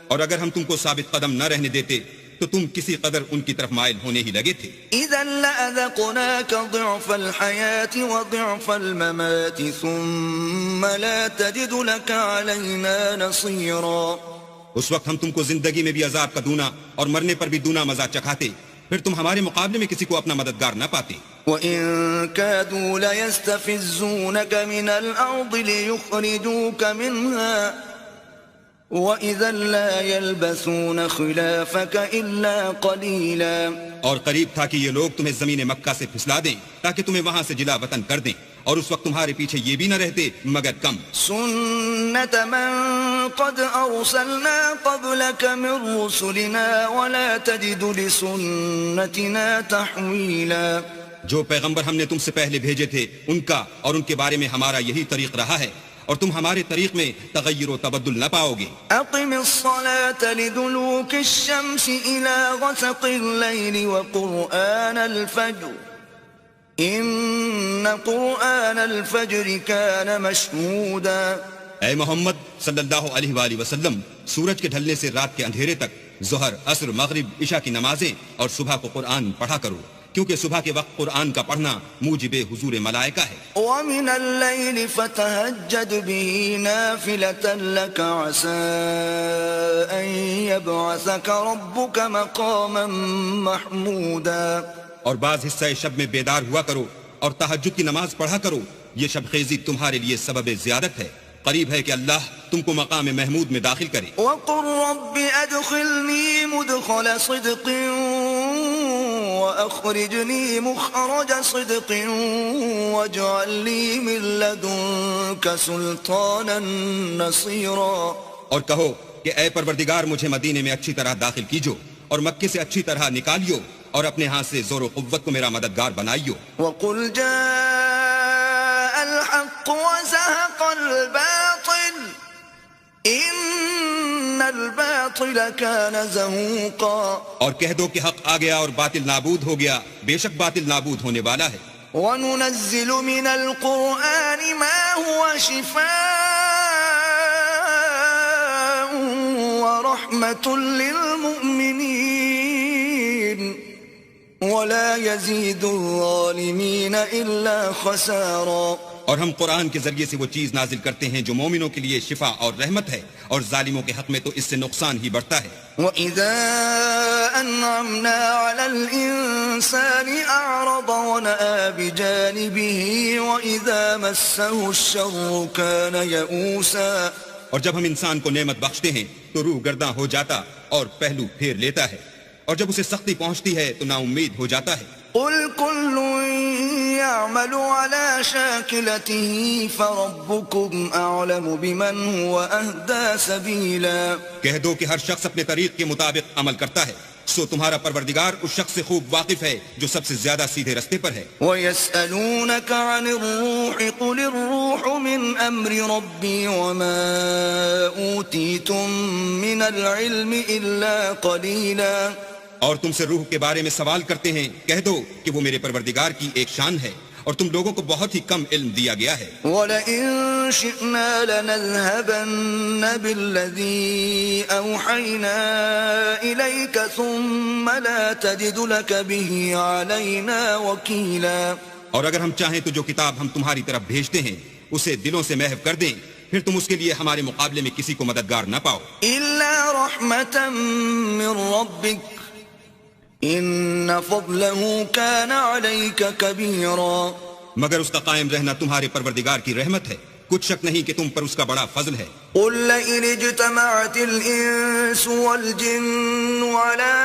اور اگر ہم تم کو ثابت قدم نہ رہنے دیتے تو تم کسی قدر ان کی طرف مائل ہونے ہی لگے تھے. إِذًا لَأَذَقْنَاكَ ضِعْفَ الْحَيَاةِ وَضِعْفَ الْمَمَاتِ ثُمَّ لَا تَجِدُ لَكَ عَلَيْنَا نَصِيرًا. اس وقت ہم تم کو زندگی میں بھی عذاب کا دونا اور مرنے پر بھی دونا مزہ چکھاتے، پھر تم ہمارے مقابلے میں کسی کو اپنا مددگار نہ پاتے. وَإِن كَادُوا لَيَسْتَفِزُّونَكَ مِنَ الْأَرْضِ لِيُخْرِجُوكَ مِنْهَا وَإِذًا لَا يَلْبَثُونَ خِلَافَكَ إِلَّا قَلِيلًا. اور قریب تھا کہ یہ لوگ تمہیں زمین مکہ سے پھسلا دیں تاکہ تمہیں وہاں سے جلا وطن کر دیں، اور اس وقت تمہارے پیچھے یہ بھی نہ رہتے مگر کم. سُنَّةَ مَن قَدْ أَرْسَلْنَا قَبْلَكَ مِن رُّسُلِنَا وَلَا تَجِدُ لِسُنَّتِنَا تَحْوِيلًا. جو پیغمبر ہم نے تم سے پہلے بھیجے تھے ان کا اور ان کے بارے میں ہمارا یہی طریق رہا ہے، اور تم ہمارے طریق میں تغیر و تبدل نہ پاؤ گے. أقم الصلاة لدلوك الشمس إلى غسق الليل وقرآن الفجر إن قرآن الفجر كان مشهودا. اے محمد صلی اللہ علیہ وآلہ وسلم، سورج کے ڈھلنے سے رات کے اندھیرے تک ظہر، عصر، مغرب، عشاء کی نمازیں اور صبح کو قرآن پڑھا کرو، کیونکہ صبح کے وقت قرآن کا پڑھنا موجب حضور ملائکہ ہے. ومن الليل فتهجد به نافلة لك عسى أن يبعثك ربك مقاما محمودا. اور بعض حصہ شب میں بیدار ہوا کرو اور تہجد کی نماز پڑھا کرو، یہ شب خیزی تمہارے لیے سبب زیادت ہے، قریب ہے کہ اللہ تم کو مقام محمود میں داخل کرے. وقل رب أدخلني مدخل صدق وأخرجني مخرج صدق واجعل لي من لدنك سلطانا نصيرا. اور کہو کہ اے پروردگار مجھے مدینے میں اچھی طرح داخل کیجو اور مکے سے اچھی طرح نکالیو اور اپنے ہاتھ سے زور و قوت کو میرا مددگار بنائیو. وقل جاء الحق وزهق الباطل ان الباطل كان زهوقا. اور کہہ دو کہ حق آ گیا اور باطل نابود ہو گیا، بے شک باطل نابود ہونے والا ہے. وننزل من القرآن ما هو شفاء ورحمة للمؤمنين ولا يزيد الظالمين إلا خسارا. اور ہم قرآن کے ذریعے سے وہ چیز نازل کرتے ہیں جو مومنوں کے لیے شفا اور رحمت ہے، اور ظالموں کے حق میں تو اس سے نقصان ہی بڑھتا ہے. وَإِذَا أَنْعَمْنَا عَلَى الْإِنسَانِ أَعْرَضَ وَنَأَىٰ بِجَانِبِهِ وَإِذَا مَسَّهُ الشَّرُّ كَانَ يَئُوسًا. اور جب ہم انسان کو نعمت بخشتے ہیں تو روح گرداں ہو جاتا اور پہلو پھیر لیتا ہے، اور جب اسے سختی پہنچتی ہے تو نا امید ہو جاتا ہے. قُلْ كُلٌّ يَعْمَلُ عَلَى شَاكِلَتِهِ فَرَبُّكُمْ أَعْلَمُ بِمَنْ هُوَ أَهْدَىٰ سَبِيلًا. کہہ دو کہ ہر شخص اپنے طریق کے مطابق عمل کرتا ہے، سو تمہارا پروردگار اس شخص سے خوب واقف ہے جو سب سے زیادہ سیدھے رستے پر ہے. وَيَسْأَلُونَكَ عَنِ الرُّوحِ قُلِ الرُّوحُ مِنْ أَمْرِ رَبِّي وَمَا أُوتِيتُم مِّنَ الْعِلْمِ إِلَّا قَلِيلًا. اور تم سے روح کے بارے میں سوال کرتے ہیں، کہہ دو کہ وہ میرے پروردگار کی ایک شان ہے اور تم لوگوں کو بہت ہی کم علم دیا گیا ہے. وَلَئِن شِئْنَا لَنَذْهَبَنَّ بِالَّذِي أَوْحَيْنَا إِلَيْكَ ثُمَّ لَا تَجِدُ لَكَ بِهِ عَلَيْنَا وَكِيلًا. اور اگر ہم چاہیں تو جو کتاب ہم تمہاری طرف بھیجتے ہیں اسے دلوں سے محو کر دیں، پھر تم اس کے لیے ہمارے مقابلے میں کسی کو مددگار نہ پاؤ. إِلَّا رَحْمَةً مِّن رَّبِّكَ إِنَّ فَضْلَهُ كَانَ عَلَيْكَ كَبِيرًا. مگر اس کا قائم رہنا تمہارے پروردگار کی رحمت ہے، کچھ شک نہیں کہ تم پر اس کا بڑا فضل ہے. قُل لَئِنِ اجْتَمَعَتِ الْإِنسُ وَالْجِنُّ عَلَىٰ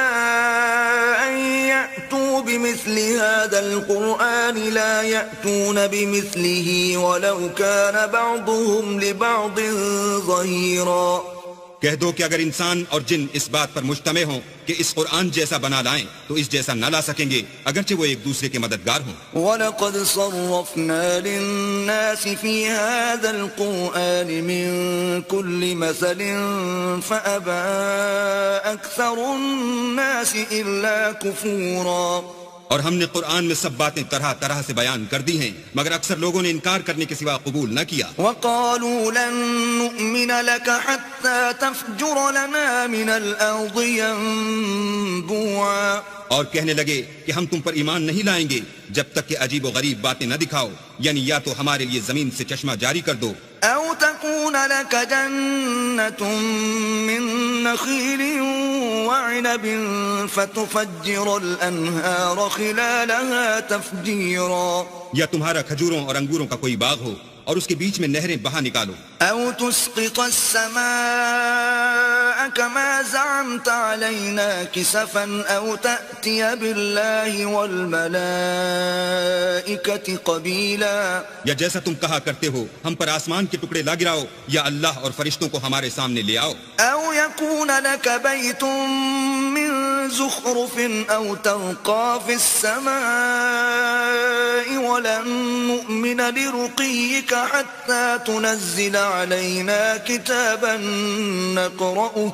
أَن يَأْتُوا بمثل هذا القرآن لا يأتون بمثله ولو كان بعضهم لبعض ظهيرا. کہہ دو کہ اگر انسان اور جن اس بات پر مجتمع ہوں کہ اس قرآن جیسا بنا لائیں تو اس جیسا نہ لا سکیں گے اگرچہ وہ ایک دوسرے کے مددگار ہوں. وَلَقَدْ صَرَّفْنَا لِلنَّاسِ فِي هَذَا الْقُرْآنِ مِنْ كُلِّ مَثَلٍ فَأَبَى أَكْثَرُ النَّاسِ إِلَّا كُفُورًا. اور ہم نے قرآن میں سب باتیں طرح طرح سے بیان کر دی ہیں مگر اکثر لوگوں نے انکار کرنے کے سوا قبول نہ کیا. وَقَالُوا لَن نُؤْمِنَ لَكَ حَتَّى تَفْجُرَ لَنَا مِنَ الْأَرْضِ يَنبُوعًا. اور کہنے لگے کہ ہم تم پر ایمان نہیں لائیں گے جب تک کہ عجیب و غریب باتیں نہ دکھاؤ، یعنی یا تو ہمارے لیے زمین سے چشمہ جاری کر دو، أو تكون لك جنة من نخيل وعنب فتفجر الأنهار خلالها تفجيرا. یا تمہارا کھجوروں اور انگوروں کا کوئی باغ ہو اور اس کے بیچ میں نہریں بہا نکالو. أو تسقط السماء كما زعمت علينا كسفا أو تأتي بالله والملائكة قبيلا. یا جیسا تم کہا کرتے ہو ہم پر آسمان کے ٹکڑے لا گراؤ یا اللہ اور فرشتوں کو ہمارے سامنے لے آؤ. أو يكون لك بيت من زخرف أو ترقى في السماء ولن نؤمن لرقيك حتى تنزل علينا كتابا نقرأه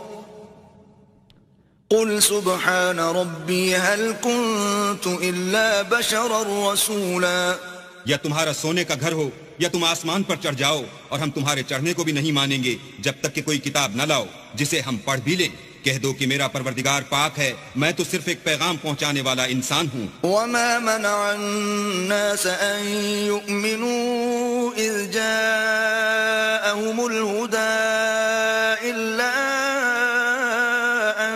قل سبحان ربي هل كنت إلا بشرا رسولا. یا تمہارا سونے کا گھر ہو یا تم آسمان پر چڑھ جاؤ اور ہم تمہارے چڑھنے کو بھی نہیں مانیں گے جب تک کہ کوئی کتاب نہ لاؤ جسے ہم پڑھ بھی لیں. کہہ دو کہ میرا پروردگار پاک ہے، میں تو صرف ایک پیغام پہنچانے والا انسان ہوں. وما منع الناس أن يؤمنوا إذ جاءهم الهدى إلا أن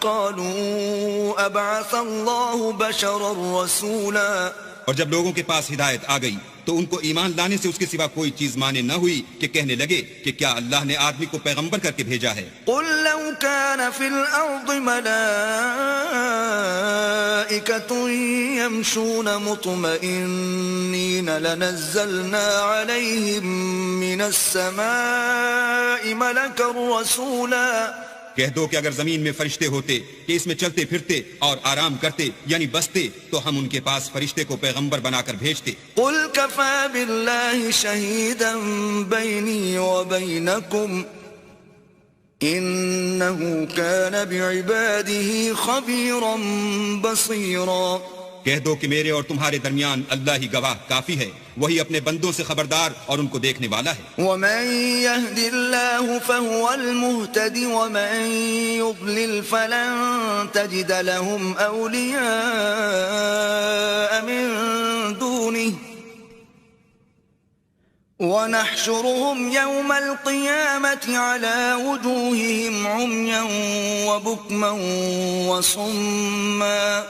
قالوا أبعث الله بشرا رسولا. اور جب لوگوں کے پاس ہدایت آ گئی تو ان کو ایمان لانے سے اس کے سوا کوئی چیز مانے نہ ہوئی کہ کہنے لگے کہ کیا اللہ نے آدمی کو پیغمبر کر کے بھیجا ہے. قل لو كان في الأرض ملائكة يمشون مطمئنين لنزلنا عليهم من السماء ملكا رسولا. کہہ دو کہ اگر زمین میں فرشتے ہوتے کہ اس میں چلتے پھرتے اور آرام کرتے یعنی بستے تو ہم ان کے پاس فرشتے کو پیغمبر بنا کر بھیجتے. قل كفى بالله شهيدا بيني وبينكم إنه كان بعباده خبيرا بصيرا. کہہ دو کہ میرے اور تمہارے درمیان اللہ ہی گواہ کافی ہے، وہی اپنے بندوں سے خبردار اور ان کو دیکھنے والا ہے. ومن يهد الله فهو المهتد ومن يضلل فلن تجد لهم أولياء من دونه ونحشرهم يوم القيامة على وجوههم عميا وبكما وصما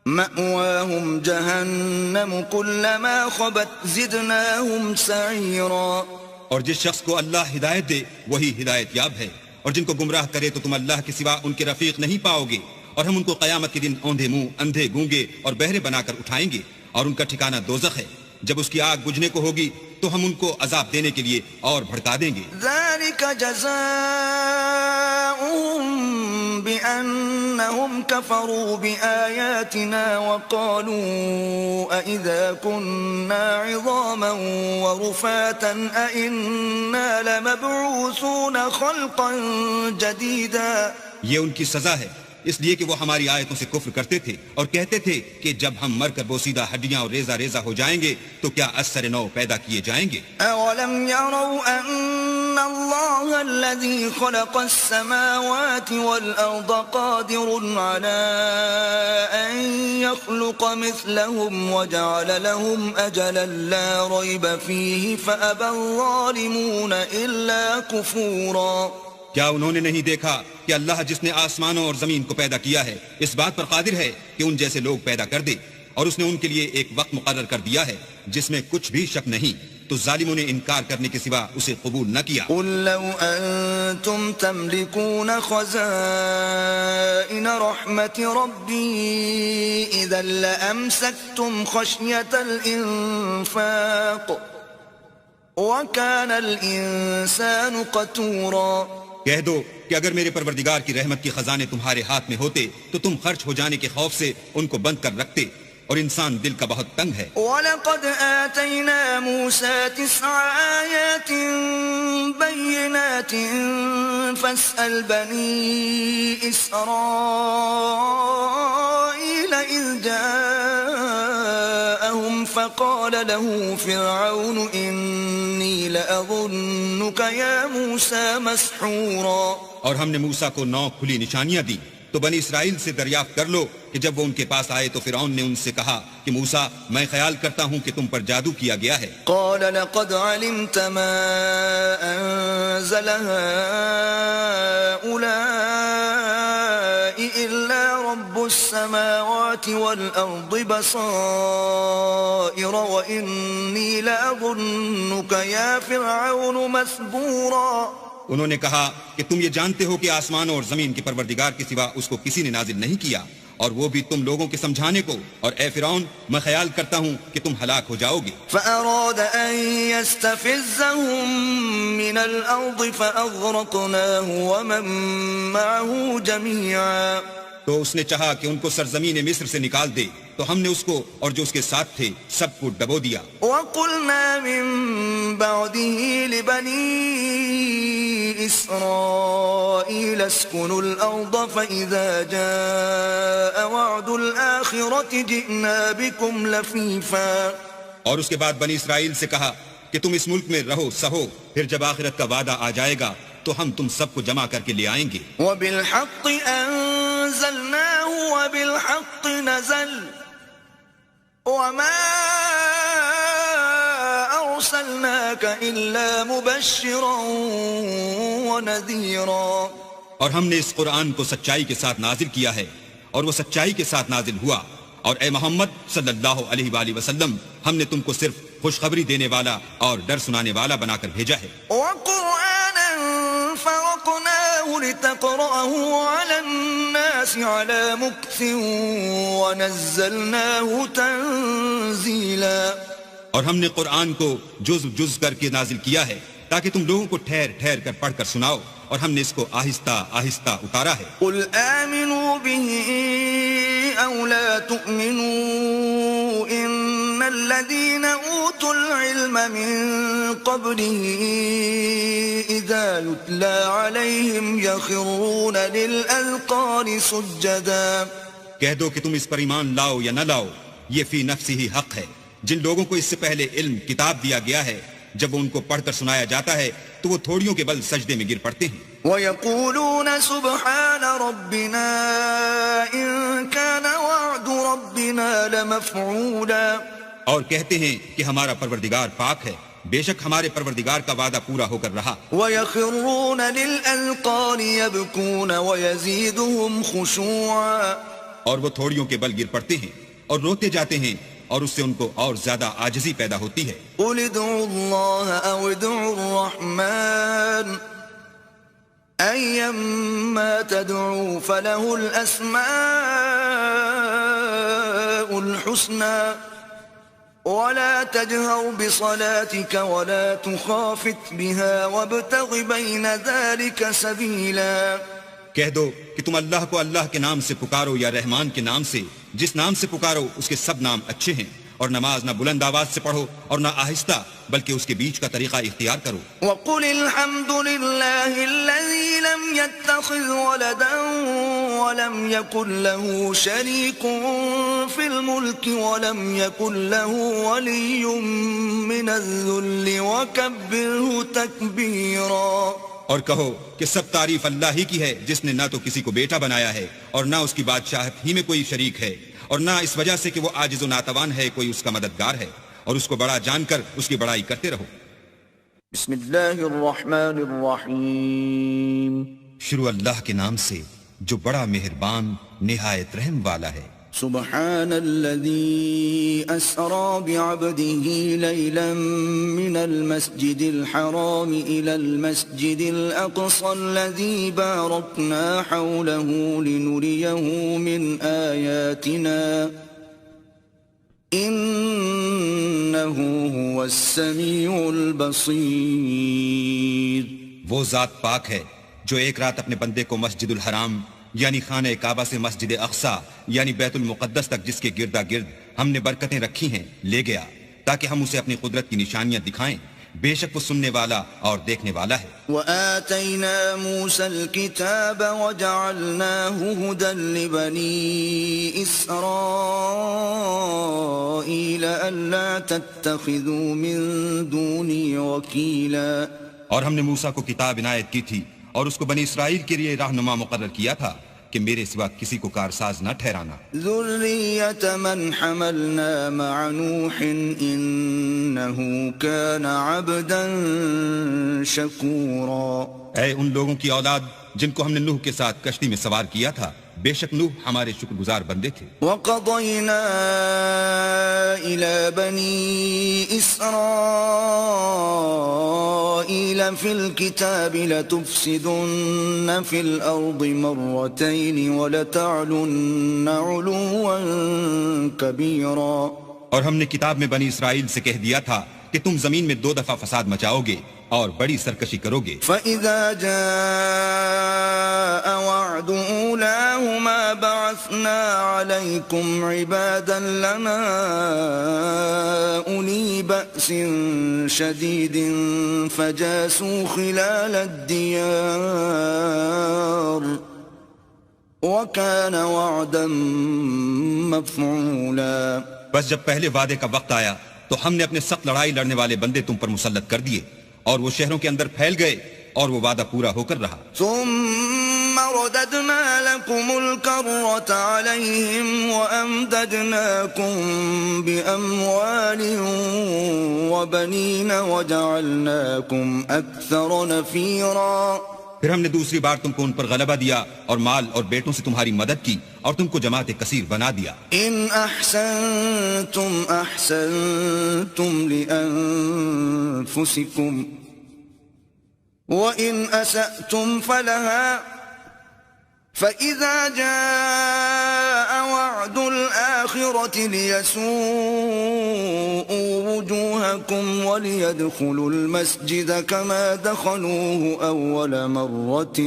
مأواهم جهنم كلما خبت زدناهم سعيرا. اور جس شخص کو اللہ ہدایت دے وہی ہدایت یاب ہے، اور جن کو گمراہ کرے تو تم اللہ کے سوا ان کے رفیق نہیں پاؤ گے. اور ہم ان کو قیامت کے دن اوندھے منہ، اندھے گونگے اور بہرے بنا کر اٹھائیں گے، اور ان کا ٹھکانہ دوزخ ہے. جب اس کی آگ بجھنے کو ہوگی تو ہم ان کو عذاب دینے کے لیے اور بھڑکا دیں گے. ذلك جزاؤهم بأنهم كفروا بآياتنا وقالوا أئذا كنا عظاما ورفاتا أئنا لمبعوثون خلقا جديدا. یہ ان کی سزا ہے اس لیے کہ وہ ہماری آیتوں سے کفر کرتے تھے اور کہتے تھے کہ جب ہم مر کر بوسیدہ ہڈیاں اور ریزہ ریزہ ہو جائیں گے تو کیا از سر نو پیدا کیے جائیں گے. أولم يروا أن الله الذي خلق السماوات والأرض قادر على أن يخلق مثلهم وجعل لهم أجلا لا ريب فيه فأبى الظالمون إلا كفورا. کیا انہوں نے نہیں دیکھا کہ اللہ جس نے آسمانوں اور زمین کو پیدا کیا ہے اس بات پر قادر ہے کہ ان جیسے لوگ پیدا کر دے، اور اس نے ان کے لیے ایک وقت مقرر کر دیا ہے جس میں کچھ بھی شک نہیں، تو ظالموں نے انکار کرنے کے سوا اسے قبول نہ کیا۔ قل لو أنتم تملكون خزائن رحمة ربي إذا لأمسكتم خشية الإنفاق وَكَانَ الْإِنسَانُ قَتُورًا۔ کہہ دو کہ اگر میرے پروردگار کی رحمت کے خزانے تمہارے ہاتھ میں ہوتے تو تم خرچ ہو جانے کے خوف سے ان کو بند کر رکھتے، اور انسان دل کا بہت تنگ ہے۔ وَلَقَدْ آتَيْنَا مُوسَى 9 آيَاتٍ بَيِّنَاتٍ فَاسْأَلْ بَنِي إِسْرَائِيلَ إِذْ جَاءَهُمْ فَقَالَ لَهُ فِرْعَوْنُ إِنِّي لَأَظُنُّكَ يَا مُوسَى مَسْحُورًا۔ اور ہم نے موسیٰ کو 9 کھلی نشانیاں دی، تو بنی اسرائیل سے دریافت کر لو کہ جب وہ ان کے پاس آئے تو فرعون نے ان سے کہا کہ موسیٰ میں خیال کرتا ہوں کہ تم پر جادو کیا گیا ہے۔ قال لقد علمت ما أنزل هؤلاء إلا رب السماوات والأرض بصائر وإني لأظنك يا فرعون مثبورا۔ انہوں نے کہا کہ تم یہ جانتے ہو کہ آسمانوں اور زمین کے پروردگار کے سوا اس کو کسی نے نازل نہیں کیا، اور وہ بھی تم لوگوں کے سمجھانے کو، اور اے فرعون میں خیال کرتا ہوں کہ تم ہلاک ہو جاؤ گے۔ فأراد أن يستفزهم من الأرض فأغرقناه ومن معه جميعا۔ تو اس نے چاہا کہ ان کو سرزمین مصر سے نکال دے، تو ہم نے اس کو اور جو اس کے ساتھ تھے سب کو ڈبو دیا۔ وَقُلْنَا مِن بَعْدِهِ لِبَنِي إِسْرَائِيلَ اسْكُنُوا الْأَرْضَ فَإِذَا جَاءَ وَعْدُ الْآخِرَةِ جِئْنَا بِكُمْ لَفِيفًا۔ اور اس کے بعد بنی اسرائیل سے کہا کہ تم اس ملک میں رہو سہو، پھر جب آخرت کا وعدہ آ جائے گا تو ہم تم سب کو جمع کر کے لے آئیں گے۔ وَبِالْحَقِّ أَنزَلْنَاهُ وَبِالْحَقِّ نَزَلَ وَمَا أَرْسَلْنَاكَ إِلَّا مُبَشِّرًا وَنَذِيرًا۔ اور ہم نے اس قرآن کو سچائی کے ساتھ نازل کیا ہے، اور وہ سچائی کے ساتھ نازل ہوا، اور اے محمد صلی اللہ علیہ وآلہ وسلم ہم نے تم کو صرف خوشخبری دینے والا اور ڈر سنانے والا بنا کر بھیجا ہے۔ وَقُرْآنًا فَرَقْنَاهُ لِتَقْرَأَهُ عَلَى النَّاسِ عَلَى مُكْثٍ وَنَزَّلْنَاهُ تَنزِيلًا۔ اور ہم نے قرآن کو جز جز کر کے نازل کیا ہے تاکہ تم لوگوں کو ٹھہر ٹھہر کر پڑھ کر سناؤ، اور ہم نے اس کو آہستہ آہستہ اتارا ہے۔ قُلْ آمِنُوا بِهِ أَوْ لَا تُؤْمِنُوا إِنَّ الَّذِينَ أُوتُوا الْعِلْمَ مِن قَبْلِهِ إِذَا يُتْلَى عَلَيْهِمْ يَخِرُّونَ لِلْأَذْقَانِ سُجَّدًا۔ کہہ دو کہ تم اس پر ایمان لاؤ یا نہ لاؤ، یہ فی نفسی ہی حق ہے۔ جن لوگوں کو اس سے پہلے علم کتاب دیا گیا ہے، جب وہ ان کو پڑھ کر سنایا جاتا ہے تو وہ تھوڑیوں کے بل سجدے میں گر پڑتے ہیں۔ وَيَقُولُونَ سُبْحَانَ رَبِّنَا إِن كَانَ وَعْدُ رَبِّنَا لَمَفْعُولًا۔ اور کہتے ہیں کہ ہمارا پروردگار پاک ہے، بے شک ہمارے پروردگار کا وعدہ پورا ہو کر رہا۔ وَيَخِرُّونَ لِلْأَذْقَانِ يَبْكُونَ وَيَزِيدُهُمْ خُشُوعًا۔ اور وہ تھوڑیوں کے بل گر پڑتے ہیں اور روتے جاتے ہیں، اور اس سے ان کو اور زیادہ عاجزی پیدا ہوتی ہے۔ قُلِ ادْعُوا اللَّهَ أَوِ ادْعُوا الرَّحْمَٰنَ أَيَّمَّا تَدْعُوا فَلَهُ الْأَسْمَاءُ الْحُسْنَىٰ وَلَا تَجْهَرْ بِصَلَاتِكَ وَلَا تُخَافِتْ بِهَا وَابْتَغِ بَيْنَ ذَلِكَ سَبِيلًا۔ کہہ دو کہ تم اللہ کو اللہ کے نام سے پکارو یا رحمان کے نام سے، جس نام سے پکارو اس کے سب نام اچھے ہیں، اور نماز نہ بلند آواز سے پڑھو اور نہ آہستہ، بلکہ اس کے بیچ کا طریقہ اختیار کرو۔ وَقُلِ الْحَمْدُ لِلَّهِ الَّذِي لَمْ يَتَّخِذْ وَلَدًا وَلَمْ يَكُنْ لَهُ شَرِيكٌ فِي الْمُلْكِ وَلَمْ يَكُنْ لَهُ وَلِيٌّ مِّنَ الذُّلِّ وَكَبِّرْهُ تَكْبِيرًا۔ اور کہو کہ سب تعریف اللہ ہی کی ہے، جس نے نہ تو کسی کو بیٹا بنایا ہے اور نہ اس کی بادشاہت ہی میں کوئی شریک ہے، اور نہ اس وجہ سے کہ وہ عاجز و ناتوان ہے کوئی اس کا مددگار ہے، اور اس کو بڑا جان کر اس کی بڑائی کرتے رہو۔ بسم اللہ الرحمن الرحیم۔ شروع اللہ کے نام سے جو بڑا مہربان نہایت رحم والا ہے۔ سبحان الذي أسرى بعبده ليلا من المسجد الحرام إلى المسجد الأقصى الذي باركنا حوله لنريه من آياتنا إنه هو السميع البصير. وہ ذات پاک ہے جو ایک رات اپنے بندے کو مسجد الحرام یعنی خانہ کعبہ سے مسجد اقصی یعنی بیت المقدس تک جس کے گردا گرد ہم نے برکتیں رکھی ہیں لے گیا تاکہ ہم اسے اپنی قدرت کی نشانیاں دکھائیں. بے شک وہ سننے والا اور دیکھنے والا ہے. وآتينا موسى الكتاب وجعلناه هدى لبني إسرائيل ألا تتخذوا من دوني وكيلا. اور ہم نے موسیٰ کو کتاب عنایت کی تھی اور اس کو بنی اسرائیل کے لیے رہنما مقرر کیا تھا کہ میرے سوا کسی کو کارساز نہ ٹھہرانا. ذریة من حملنا مع نوح انه كان عبدا شکورا. اے ان لوگوں کی اولاد جن کو ہم نے نوح کے ساتھ کشتی میں سوار کیا تھا، بے شک نوح ہمارے شکر گزار بندے تھے. وَقَضَيْنَا إِلَى بَنِي إِسْرَائِيلَ فِي الْكِتَابِ لَتُفْسِدُنَّ فِي الْأَرْضِ مَرَّتَيْنِ وَلَتَعْلُنَّ عُلُوًّا كَبِيرًا. اور ہم نے کتاب میں بنی اسرائیل سے کہہ دیا تھا کہ تم زمین میں 2 دفعہ فساد مچاؤ گے اور بڑی سرکشی کرو گے. فَإِذَا جَاءَ وَعْدُ أُولَاهُمَا بَعَثْنَا عَلَيْكُمْ عِبَادًا لَنَا أُولِي بَأْسٍ شَدِيدٍ فَجَاسُوا خِلَالَ الدِّيَارِ وَكَانَ وَعْدًا مَفْعُولًا. بس جب پہلے وعدے کا وقت آیا تو ہم نے اپنے سخت لڑائی لڑنے والے بندے تم پر مسلط کر دیے اور وہ شہروں کے اندر پھیل گئے اور وہ وعدہ پورا ہو کر رہا. ثم رددنا لكم الكرة عليهم وأمددناكم بأموال وبنين وجعلناكم أكثر نفيرا. پھر ہم نے دوسری بار تم کو ان پر غلبہ دیا اور مال اور بیٹوں سے تمہاری مدد کی اور تم کو جماعت کثیر بنا دیا. ان احسنتم احسنتم لانفسكم وان اسأتم فلها فإذا جاء وعد الآخرة ليسوءوا وجوهكم وليدخلوا المسجد كما دخلوه أول مرة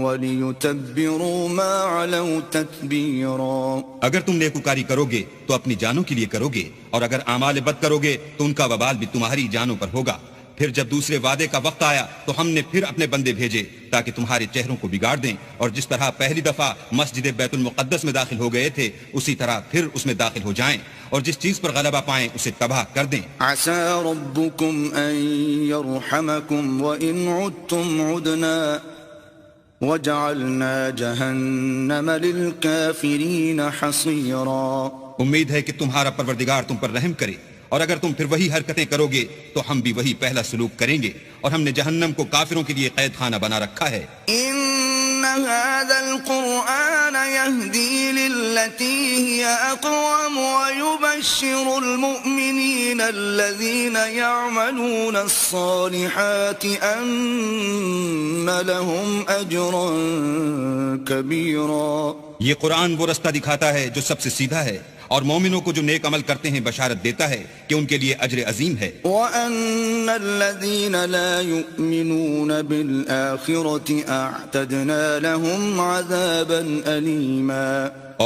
وليتبروا ما علوا تتبيرا. اگر تم نیکوکاری کرو گے تو اپنی جانوں کے لیے کرو گے اور اگر اعمال بد کرو گے تو ان کا وبال بھی تمہاری جانوں پر ہوگا. پھر جب دوسرے وعدے کا وقت آیا تو ہم نے پھر اپنے بندے بھیجے تاکہ تمہارے چہروں کو بگاڑ دیں اور جس طرح پہلی دفعہ مسجد بیت المقدس میں داخل ہو گئے تھے اسی طرح پھر اس میں داخل ہو جائیں اور جس چیز پر غلبہ پائیں اسے تباہ کر دیں. عسى ربكم أن يرحمكم وإن عدتم عدنا وجعلنا جهنم للكافرين حصيرا. امید ہے کہ تمہارا پروردگار تم پر رحم کرے اور اگر تم پھر وہی حرکتیں کرو گے تو ہم بھی وہی پہلا سلوک کریں گے اور ہم نے جہنم کو کافروں کے لیے قید خانہ بنا رکھا ہے. ان هذا القرآن يهدي للتي هي اقوم ويبشر المؤمنين الذين يعملون الصالحات ان لهم اجرا كبيرا. یہ قرآن وہ رستہ دکھاتا ہے جو سب سے سیدھا ہے اور مومنوں کو جو نیک عمل کرتے ہیں بشارت دیتا ہے کہ ان کے لیے اجر عظیم ہے. وَأَنَّ الَّذِينَ لَا يُؤْمِنُونَ بِالْآخِرَةِ أَعْتَدْنَا لَهُمْ عَذَابًا أَلِيمًا.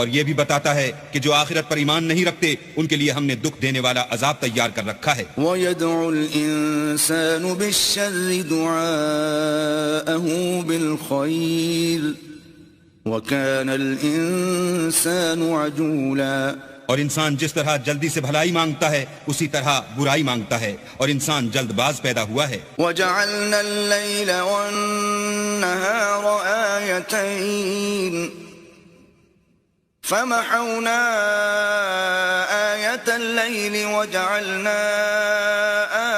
اور یہ بھی بتاتا ہے کہ جو آخرت پر ایمان نہیں رکھتے ان کے لیے ہم نے دکھ دینے والا عذاب تیار کر رکھا ہے. وَيَدْعُ الْإِنسَانُ بِالشَّرِّ دُعَاءَهُ بِالْخَيْرِ وَكَانَ الْإِنسَانُ عَجُولًا. اور انسان جس طرح جلدی سے بھلائی مانگتا ہے اسی طرح برائی مانگتا ہے اور انسان جلد باز پیدا ہوا ہے. وَجَعَلْنَا اللَّيْلَ وَالنَّهَارَ آيَتَيْنِ فَمَحَوْنَا آيَةَ اللَّيْلِ وَجَعَلْنَا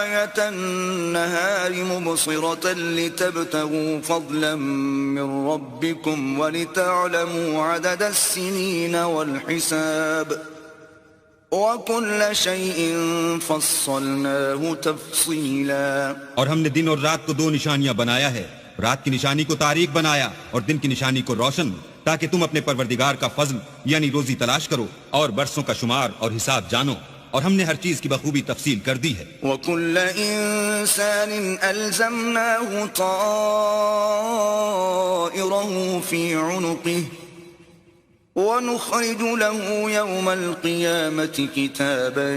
آيَةَ ساعة النهار مبصرة لتبتغوا فضلا من ربكم ولتعلموا عدد السنين والحساب وَكُلَّ شَيْءٍ فَصَّلْنَاهُ تَفْصِيلًا. اور ہم نے دن اور رات کو دو نشانیاں بنایا ہے، رات کی نشانی کو تاریک بنایا اور دن کی نشانی کو روشن، تاکہ تم اپنے پروردگار کا فضل یعنی روزی تلاش کرو اور برسوں کا شمار اور حساب جانو، اور ہم نے ہر چیز کی بخوبی تفصیل کر دی ہے. وَكُلَّ إِنسَانٍ أَلْزَمْنَاهُ طَائِرَهُ فِي عُنُقِهِ وَنُخْرِجُ لَهُ يَوْمَ الْقِيَامَةِ كِتَابًا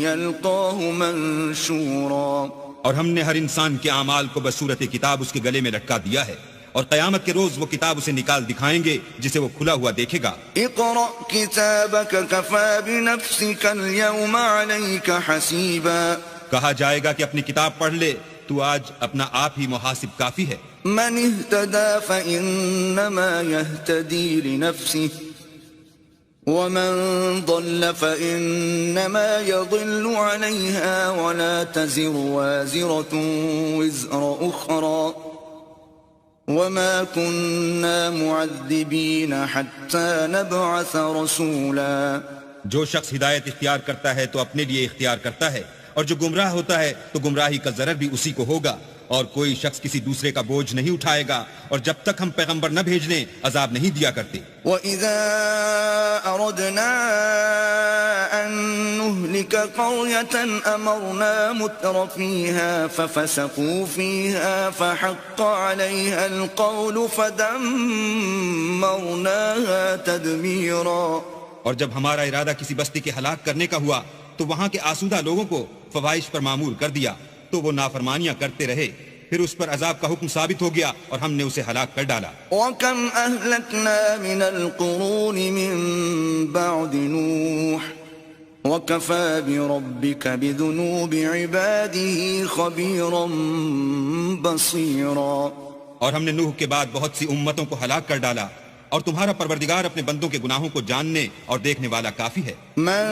يَلْقَاهُ مَنشُورًا. اور ہم نے ہر انسان کے اعمال کو بصورت کتاب اس کے گلے میں لٹکا دیا ہے، اور قیامت کے روز وہ کتاب اسے نکال دکھائیں گے جسے وہ کھلا ہوا دیکھے گا. اقرأ كتابك كفى بنفسك اليوم عليك حسيبا. کہا جائے گا کہ اپنی کتاب پڑھ لے، تو آج اپنا آپ ہی محاسب کافی ہے. من اهتدى فإنما يهتدي لنفسه ومن ضل فإنما يضل عليها ولا تزر وازرة وزر أخرى وما كنا معذبين حتى نبعث رسولا. جو شخص ہدایت اختیار کرتا ہے تو اپنے لیے اختیار کرتا ہے، اور جو گمراہ ہوتا ہے تو گمراہی کا ضرر بھی اسی کو ہوگا، اور کوئی شخص کسی دوسرے کا بوجھ نہیں اٹھائے گا، اور جب تک ہم پیغمبر نہ بھیج لیں عذاب نہیں دیا کرتے. وَإِذَا أَرَدْنَا أَن نُهْلِكَ قَرْيَةً أَمَرْنَا مُتْرَ فِيهَا فَفَسَقُوا فِيهَا فَحَقَّ عَلَيْهَا الْقَوْلُ فَدَمَّرْنَاهَا تَدْمِيرًا. اور جب ہمارا ارادہ کسی بستی کے ہلاک کرنے کا ہوا تو وہاں کے آسودہ لوگوں کو فواحش پر معمور کر دیا، تو وہ نافرمانیاں کرتے رہے، پھر اس پر عذاب کا حکم ثابت ہو گیا اور ہم نے اسے ہلاک کر ڈالا. وَكَمْ أَهْلَكْنَا مِنَ الْقُرُونِ مِن بَعْدِ نُوحٍ وَكَفَى بِرَبِّكَ بِذُنُوبِ عِبَادِهِ خَبِيرًا بَصِيرًا. اور ہم نے نوح کے بعد بہت سی امتوں کو ہلاک کر ڈالا، اور تمہارا پروردگار اپنے بندوں کے گناہوں کو جاننے اور دیکھنے والا کافی ہے. من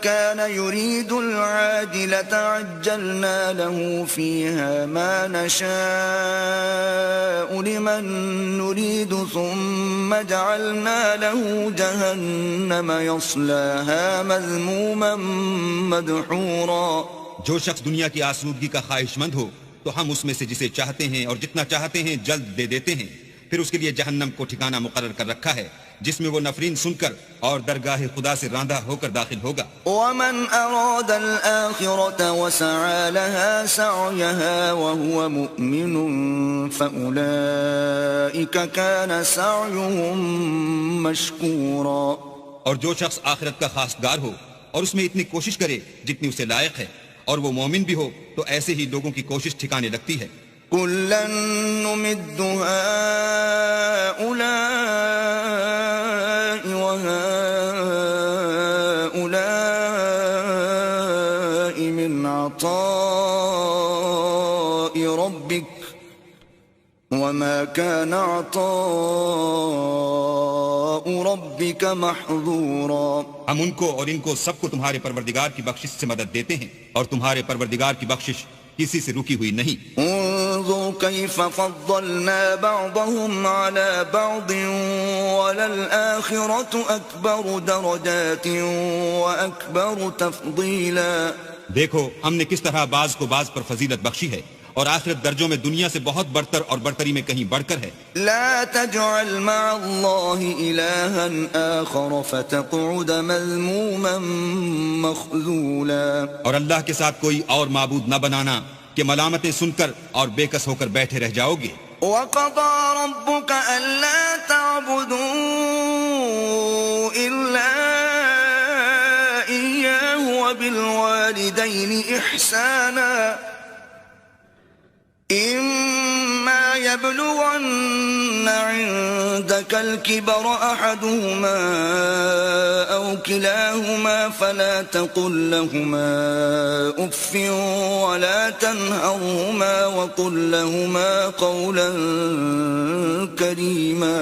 كان يريد العاجلة عجلنا له فيها ما نشاء لمن نريد ثم جعلنا له جهنم يصلاها مذموما مدحورا. جو شخص دنیا کی آسودگی کا خواہش مند ہو تو ہم اس میں سے جسے چاہتے ہیں اور جتنا چاہتے ہیں جلد دے دیتے ہیں، پھر اس کے لیے جہنم کو ٹھکانہ مقرر کر رکھا ہے جس میں وہ نفرین سن کر اور درگاہ خدا سے راندہ ہو کر داخل ہوگا. ومن اراد الآخرة وسعى لها سعيها وهو مؤمن فأولئك كان سعيهم مشكورا. اور جو شخص آخرت کا خواستگار ہو اور اس میں اتنی کوشش کرے جتنی اسے لائق ہے، اور وہ مومن بھی ہو، تو ایسے ہی لوگوں کی کوشش ٹھکانے لگتی ہے. كُلًّا نُمِدُّ هَؤُلَاءِ وَهَؤُلَاءِ مِنْ عَطَاءِ رَبِّكَ وَمَا كَانَ عَطَاءُ رَبِّكَ مَحْظُورًا. ہم ان کو اور ان کو سب کو تمہارے پروردگار کی بخشش سے مدد دیتے ہیں، اور تمہارے پروردگار کی بخشش کسی سے رکی ہوئی نہیں. انظر كيف فضلنا بعضهم على بعض وللآخرة أكبر درجات وأكبر تفضيلا. دیکھو ہم نے کس طرح بعض کو بعض پر فضیلت بخشی ہے، اور آخرت درجوں میں دنیا سے بہت برتر اور برتری میں کہیں بڑھ کر ہے. لا تجعل مع الله إلها آخر فتقعد مذموما مخذولا. اور اللہ کے ساتھ کوئی اور معبود نہ بنانا کہ ملامتیں سن کر اور بے کس ہو کر بیٹھے رہ جاؤ گے. وَقَضَى رَبُّكَ أَلَّا تَعْبُدُوا إِلَّا إِيَّاهُ وَبِالْوَالِدَيْنِ إِحْسَانًا إِمَّا يَبْلُغَنَّ عِندَكَ الْكِبَرَ أَحَدُهُمَا أَوْ كِلَاهُمَا فَلَا تَقُل لَّهُمَا أُفٍّ وَلَا تَنْهَرْهُمَا وَقُل لَّهُمَا قَوْلًا كَرِيمًا.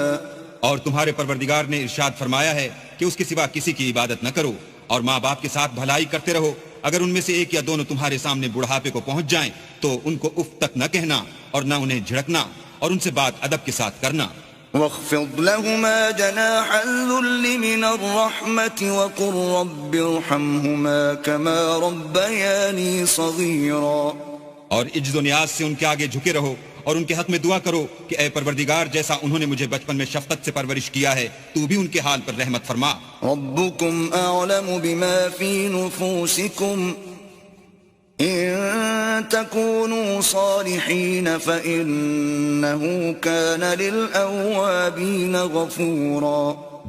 اور تمہارے پروردگار نے ارشاد فرمایا ہے کہ اس کے سوا کسی کی عبادت نہ کرو، اور ماں باپ کے ساتھ بھلائی کرتے رہو، اگر ان میں سے ایک یا دونوں تمہارے سامنے بڑھاپے کو پہنچ جائیں تو ان کو اف تک نہ کہنا اور نہ انہیں جھڑکنا اور ان سے بات ادب کے ساتھ کرنا. واخفض لهما جناح الذل من الرحمة وقل رب ارحمهما كما ربياني صغيرا. اور عجز و نیاز سے ان کے آگے جھکے رہو اور ان کے حق میں دعا کرو کہ اے پروردگار جیسا انہوں نے مجھے بچپن میں شفقت سے پرورش کیا ہے تو بھی ان کے حال پر رحمت فرما. ربكم أعلم بما في نفوسكم إن تكونوا صالحين فإنه كان للأوابين غفورا.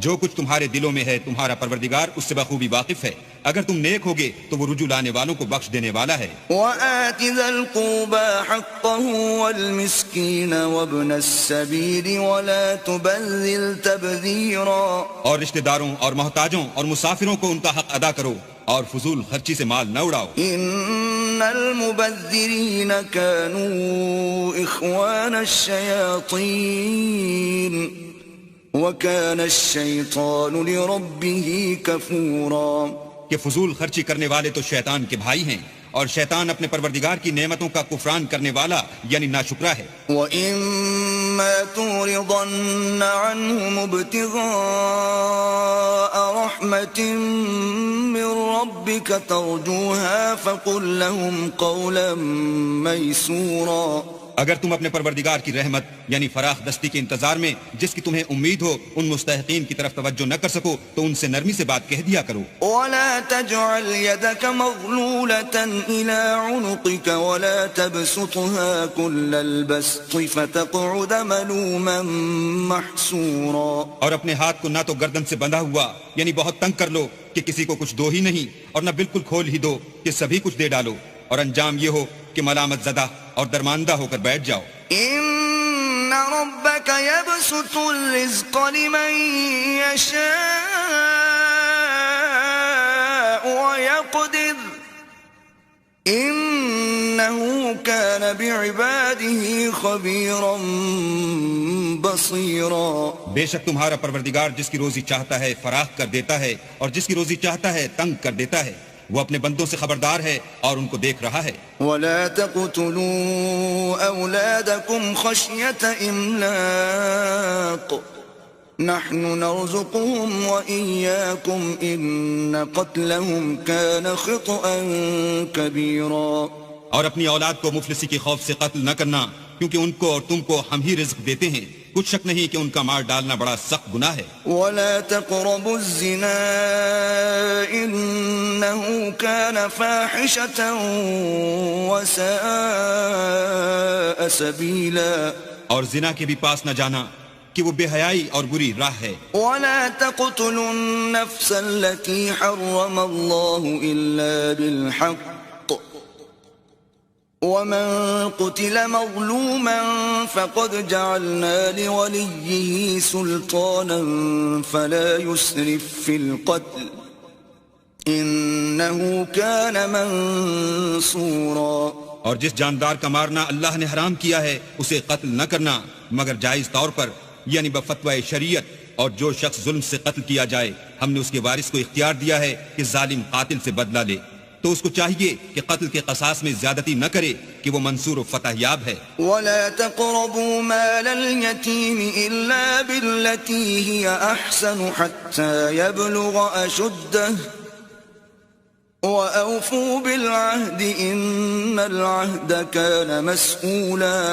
جو کچھ تمہارے دلوں میں ہے تمہارا پروردگار اس سے بخوبی واقف ہے. اگر تم نیک ہوگے تو وہ رجوع لانے والوں کو بخش دینے والا ہے. وآت ذا القربى حقه والمسكين وابن السبيل ولا تبذل تبذيرا. اور رشتہ داروں اور محتاجوں اور مسافروں کو ان کا حق ادا کرو اور فضول خرچی سے مال نہ اڑاؤ. ان المبذرین كانوا اخوان الشیاطین وكان الشیطان لربه کفورا. کہ فضول خرچی کرنے والے تو شیطان کے بھائی ہیں اور شیطان اپنے پروردگار کی نعمتوں کا کفران کرنے والا یعنی ناشکرا ہے. وَإِمَّا تُعْرِضَنَّ عَنْهُمُ ابْتِغَاءَ رَحْمَةٍ مِّن رَّبِّكَ تَرْجُوهَا فَقُل لَّهُمْ قَوْلًا مَّيْسُورًا. اگر تم اپنے پروردگار کی رحمت یعنی فراخ دستی کے انتظار میں جس کی تمہیں امید ہو ان مستحقین کی طرف توجہ نہ کر سکو تو ان سے نرمی سے بات کہہ دیا کرو. وَلَا تَجْعَلْ يَدَكَ مَغْلُولَةً إِلَىٰ عُنُقِكَ وَلَا تَبْسُطْهَا كُلَّ الْبَسْطِ فَتَقْعُدَ مَلُومًا مَّحْسُورًا. اور اپنے ہاتھ کو نہ تو گردن سے بندھا ہوا یعنی بہت تنگ کر لو کہ کسی کو کچھ دو ہی نہیں اور نہ بالکل کھول ہی دو کہ سبھی کچھ دے ڈالو اور انجام یہ ہو کہ ملامت زدہ اور درماندہ ہو کر بیٹھ جاؤ. ان ربك يبسط الرزق لمن يشاء ويقدر انه كان بعباده خبيرا بصيرا. بے شک تمہارا پروردگار جس کی روزی چاہتا ہے فراخ کر دیتا ہے اور جس کی روزی چاہتا ہے تنگ کر دیتا ہے. وہ اپنے بندوں سے خبردار ہے اور ان کو دیکھ رہا ہے. وَلَا تَقْتُلُوا أَوْلَادَكُمْ خَشْيَةَ إِمْلَاقٍ نَحْنُ نَرْزُقُهُمْ وَإِيَّاكُمْ إِنَّ قَتْلَهُمْ كَانَ خِطْئًا كَبِيرًا. اور اپنی اولاد کو مفلسی کے خوف سے قتل نہ کرنا کیونکہ ان کو اور تم کو ہم ہی رزق دیتے ہیں. کچھ شک نہیں کہ ان کا مار ڈالنا بڑا سخت گناہ ہے. وَلَا تَقْرَبُوا الزِّنَا إِنَّهُ كَانَ فَاحِشَةً وَسَاءَ سَبِيلًا. اور زنا کے بھی پاس نہ جانا کہ وہ بے حیائی اور بری راہ ہے. وَلَا تَقْتُلُوا النَّفْسَ الَّتِي حَرَّمَ اللَّهُ إِلَّا بِالْحَقِّ وَمَن قُتِلَ مَظْلُومًا فَقَدْ جَعَلْنَا لِوَلِيِّهِ سُلْطَانًا فَلَا يُسْرِفْ فِي الْقَتْلِ إِنَّهُ كَانَ مَنصُورًا. اور جس جاندار کا مارنا اللہ نے حرام کیا ہے اسے قتل نہ کرنا مگر جائز طور پر یعنی بفتوی شریعت. اور جو شخص ظلم سے قتل کیا جائے ہم نے اس کے وارث کو اختیار دیا ہے کہ ظالم قاتل سے بدلہ لے تو اس کو چاہیے کہ قتل کے قصاص میں زیادتی نہ کرے کہ وہ منصور و فتح یاب ہے. وَلَا تَقْرَبُوا مَالَ الْيَتِيمِ إِلَّا بِالَّتِي هِيَ أَحْسَنُ حَتَّى يَبْلُغَ أَشُدَّهُ وَأَوْفُوا بِالْعَهْدِ إِنَّ الْعَهْدَ كَانَ مَسْئُولًا.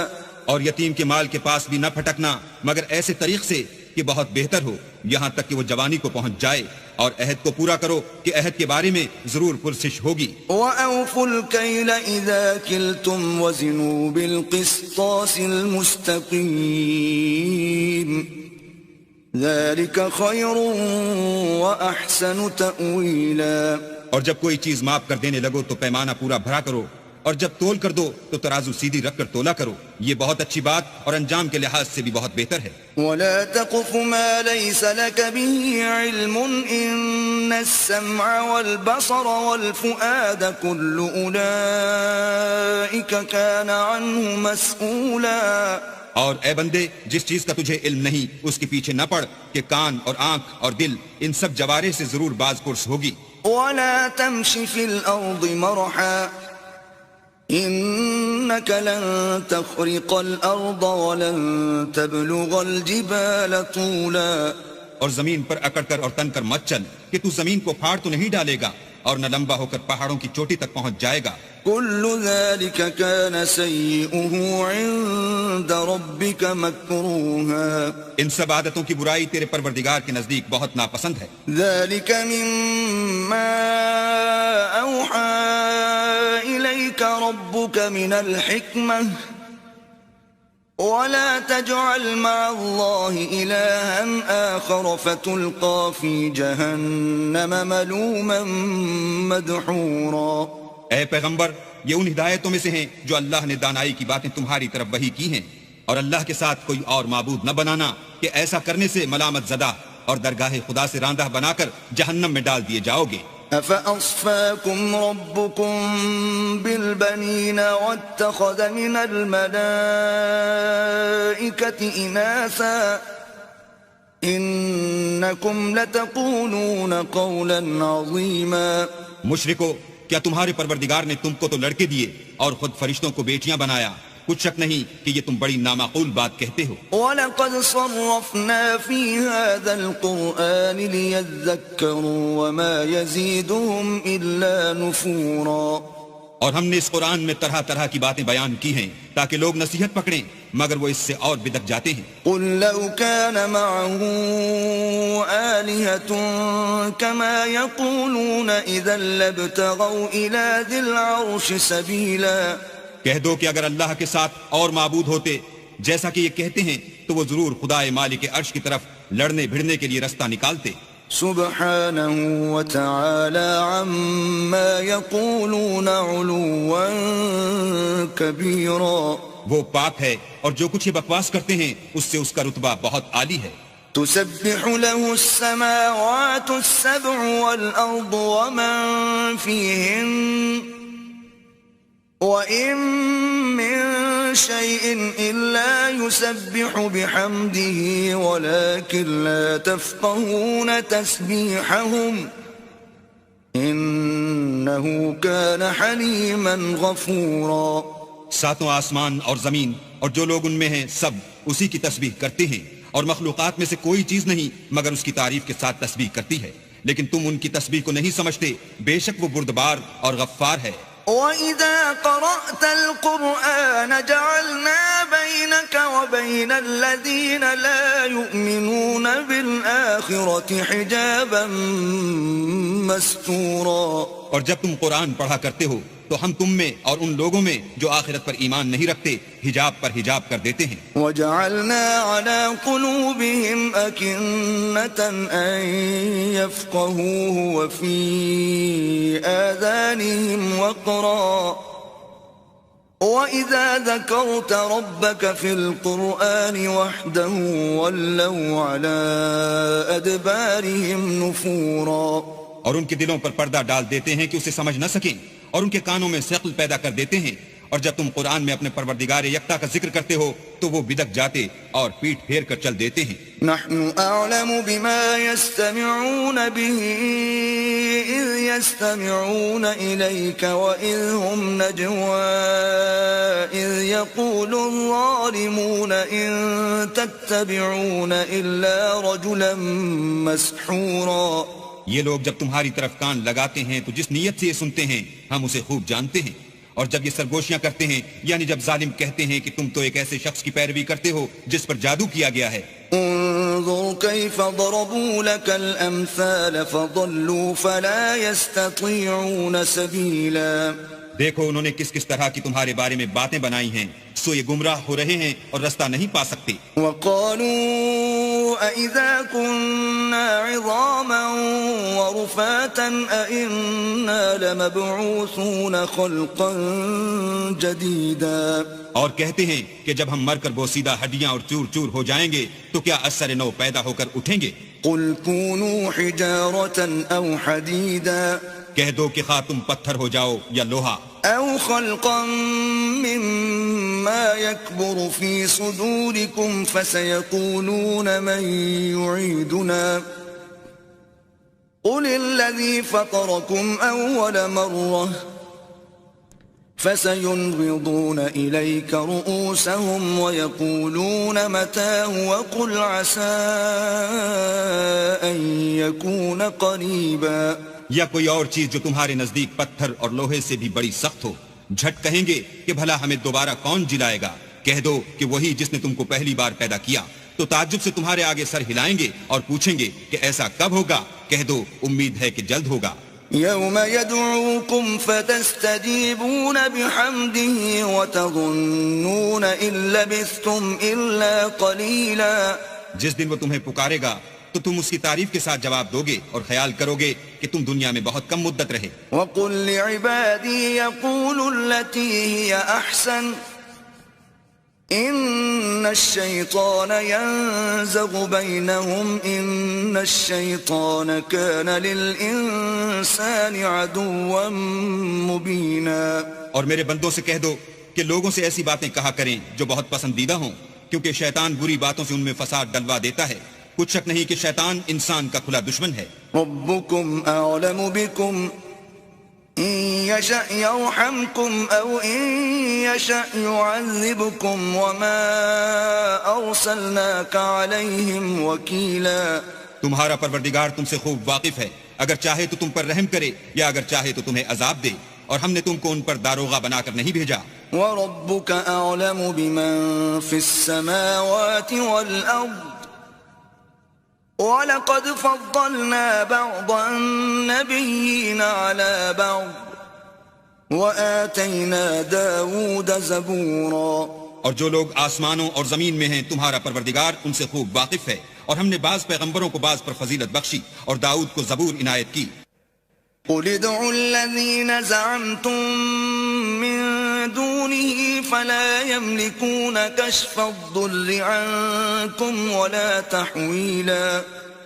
اور یتیم کے مال کے پاس بھی نہ پھٹکنا مگر ایسے طریق سے کہ بہت بہتر ہو یہاں تک کہ وہ جوانی کو پہنچ جائے اور عہد کو پورا کرو کہ عہد کے بارے میں ضرور پرسش ہوگی. وَأَوْفُوا الْكَيْلَ إِذَا كِلْتُمْ وَزِنُوا بِالْقِسْطَاسِ الْمُسْتَقِيمِ ذَلِكَ خَيْرٌ وَأَحْسَنُ تَأْوِيلًا. اور جب کوئی چیز ماپ کر دینے لگو تو پیمانہ پورا بھرا کرو اور جب تول کر دو تو ترازو سیدھی رکھ کر تولا کرو. یہ بہت اچھی بات اور انجام کے لحاظ سے بھی بہت بہتر ہے. وَلَا تَقْفُ مَا لَيْسَ لَكَ بِهِ عِلْمٌ إِنَّ السَّمْعَ وَالْبَصَرَ وَالْفُؤَادَ كُلُّ أُولَئِكَ كَانَ عَنْهُ مَسْئُولًا. اور اے بندے جس چیز کا تجھے علم نہیں اس کے پیچھے نہ پڑ کہ کان اور آنکھ اور دل ان سب جوارے سے ضرور باز پرس ہوگی. ولا تمش في الأرض مرحا إنك لن تخرق الأرض ولن تبلغ الجبال طولا. اور زمین پر اکڑ کر اور تن کر مت چل کہ تو زمین کو پھاڑ تو نہیں ڈالے گا اور نہ لمبا ہو کر پہاڑوں کی چوٹی تک پہنچ جائے گا. كل ذلك كان سيئه عند ربك مكروها. ان سب عادتوں کی برائی تیرے پروردگار کے نزدیک بہت ناپسند ہے. ذلك مما أوحى إليك ربك من الحكمة ولا تجعل مع الله إلها آخر فتلقى في جهنم ملوما مدحورا. اے پیغمبر، یہ ان ہدایتوں میں سے ہیں جو اللہ نے دانائی کی باتیں تمہاری طرف وحی کی ہیں، اور اللہ کے ساتھ کوئی اور معبود نہ بنانا کہ ایسا کرنے سے ملامت زدہ اور درگاہ خدا سے راندہ بنا کر جہنم میں ڈال دیے جاؤ گے. أفأصفاكم ربكم بالبنين واتخذ من الملائكة إناثا إنكم لتقولون قولا عظيما. مشرکو، کیا تمہارے پروردگار نے تم کو تو لڑکے دیے اور خود فرشتوں کو بیٹیاں بنایا؟ کچھ شک نہیں کہ یہ تم بڑی نامعقول بات کہتے ہو. وَلَقَدْ صَرَّفْنَا فِي هَذَا الْقُرْآنِ لِيَذَّكَّرُوا وَمَا يَزِيدُهُمْ إِلَّا نُفُورًا. اور ہم نے اس قرآن میں طرح طرح کی باتیں بیان کی ہیں تاکہ لوگ نصیحت پکڑیں، مگر وہ اس سے اور بدک جاتے ہیں. قُلْ لَوْ كَانَ مَعَهُ آلِهَةٌ كَمَا يَقُولُونَ إِذًا لَابْتَغَوْا إِلَى ذِي الْعَرْشِ سَبِيلًا. کہہ دو کہ اگر اللہ کے ساتھ اور معبود ہوتے جیسا کہ یہ کہتے ہیں تو وہ ضرور خدائے مالک عرش کی طرف لڑنے بھڑنے کے لیے رستہ نکالتے. سبحانه وتعالى عما يقولون علوا كبيرا. وہ پاک ہے اور جو کچھ یہ بکواس کرتے ہیں اس سے اس کا رتبہ بہت عالی ہے. تسبح له السماوات السبع والأرض ومن فيهن وَإِن مِّن شَيْءٍ إِلَّا يُسَبِّحُ بِحَمْدِهِ وَلَكِن لَّا تَفْقَهُونَ تَسْبِيحَهُمْ إِنَّهُ كَانَ حَلِيمًا غَفُورًا. ساتوں آسمان اور زمین اور جو لوگ ان میں ہیں سب اسی کی تسبیح کرتے ہیں، اور مخلوقات میں سے کوئی چیز نہیں مگر اس کی تعریف کے ساتھ تسبیح کرتی ہے، لیکن تم ان کی تسبیح کو نہیں سمجھتے. بے شک وہ بردبار اور غفار ہے. وَإِذَا قَرَأْتَ الْقُرْآنَ جَعَلْنَا بَيْنَكَ وَبَيْنَ الَّذِينَ لَا يُؤْمِنُونَ بِالْآخِرَةِ حِجَابًا مَسْتُورًا. اور جب تم قرآن پڑھا کرتے ہو تو ہم تم میں اور ان لوگوں میں جو آخرت پر ایمان نہیں رکھتے حجاب پر حجاب کر دیتے ہیں. وَجَعَلْنَا عَلَى قُلُوبِهِمْ أَكِنَّةً أَن يَفْقَهُوهُ وَفِي آذَانِهِمْ وَقْرًا وَإِذَا ذَكَرْتَ رَبَّكَ فِي الْقُرْآنِ وَحْدَهُ وَلَّوْا عَلَى أَدْبَارِهِمْ نُفُورًا. اور ان کے دلوں پر پردہ ڈال دیتے ہیں کہ اسے سمجھ نہ سکیں، اور ان کے کانوں میں ثقل پیدا کر دیتے ہیں، اور جب تم قرآن میں اپنے پروردگار یکتا کا ذکر کرتے ہو تو وہ بدک جاتے اور پیٹ پھیر کر چل دیتے ہیں. نحن أعلم بما يستمعون به إذ يستمعون إليك وإذ هم نجوى إذ يقول الظالمون إن تتبعون إلا رجلا مسحورا. یہ لوگ جب تمہاری طرف کان لگاتے ہیں تو جس نیت سے یہ سنتے ہیں ہم اسے خوب جانتے ہیں، اور جب یہ سرگوشیاں کرتے ہیں یعنی جب ظالم کہتے ہیں کہ تم تو ایک ایسے شخص کی پیروی کرتے ہو جس پر جادو کیا گیا ہے. انظر كيف ضربوا لك الأمثال فضلوا فلا يستطيعون سبيلا. دیکھو انہوں نے کس کس طرح کی تمہارے بارے میں باتیں بنائی ہیں، سو یہ گمراہ ہو رہے ہیں اور رستہ نہیں پا سکتے. وقالوا أإذا كنا عظاما ورفاتا أإنا لمبعوثون خلقا جديدا. اور کہتے ہیں کہ جب ہم مر کر بوسیدہ ہڈیاں اور چور چور ہو جائیں گے تو کیا اثر نو پیدا ہو کر اٹھیں گے. قل كونوا حجارة أو حديدا. کہہ دو کہ خواہ تم پتھر ہو جاؤ یا لوہا. أو خلقا مما يكبر في صدوركم فسيقولون من يعيدنا قل الذي فطركم أول مرة فسينغضون إليك رؤوسهم ويقولون متى وقل عسى أن يكون قريبا. یا کوئی اور چیز جو تمہارے نزدیک پتھر اور لوہے سے بھی بڑی سخت ہو. جھٹ کہیں گے کہ بھلا ہمیں دوبارہ کون جلائے گا. کہہ دو کہ وہی جس نے تم کو پہلی بار پیدا کیا. تو تعجب سے تمہارے آگے سر ہلائیں گے اور پوچھیں گے کہ ایسا کب ہوگا. کہہ دو امید ہے کہ جلد ہوگا. يوم يدعوكم فتستجيبون بحمده وتظنون إن لبثتم إلا قليلا. جس دن وہ تمہیں پکارے گا تو تم اس کی تعریف کے ساتھ جواب دو گے اور خیال کرو گے کہ تم دنیا میں بہت کم مدت رہے. وقل لعبادي يقولوا التي هي أحسن إن الشيطان ينزغ بينهم إن الشيطان كان للإنسان عدوا مبينا. اور میرے بندوں سے کہہ دو کہ لوگوں سے ایسی باتیں کہا کریں جو بہت پسندیدہ ہوں، کیونکہ شیطان بری باتوں سے ان میں فساد ڈلوا دیتا ہے. کچھ شک نہیں کہ شیطان انسان کا کھلا دشمن ہے. ربكم أعلم بكم إن يشأ يرحمكم أو إن يشأ يعذبكم وما أرسلناك عليهم وكيلا. تمہارا پروردگار تم سے خوب واقف ہے. اگر چاہے تو تم پر رحم کرے یا اگر چاہے تو تمہیں عذاب دے، اور ہم نے تم کو ان پر داروغہ بنا کر نہیں بھیجا. وَرَبُّكَ أَعْلَمُ بِمَن فِي السَّمَاوَاتِ وَالْأَرْضِ وَلَقَدْ فَضَّلْنَا بَعْضَ النَّبِيِّينَ عَلَى بَعْضٍ وَآتَيْنَا دَاوُودَ زَبُورًا. اور جو لوگ آسمانوں اور زمین میں ہیں تمہارا پروردگار ان سے خوب واقف ہے، اور ہم نے بعض پیغمبروں کو بعض پر فضیلت بخشی اور داؤد کو زبور عنایت کی. قل ادعوا الذين زعمتم من دونه فلا يملكون كشف الضر عنكم ولا تحويلا.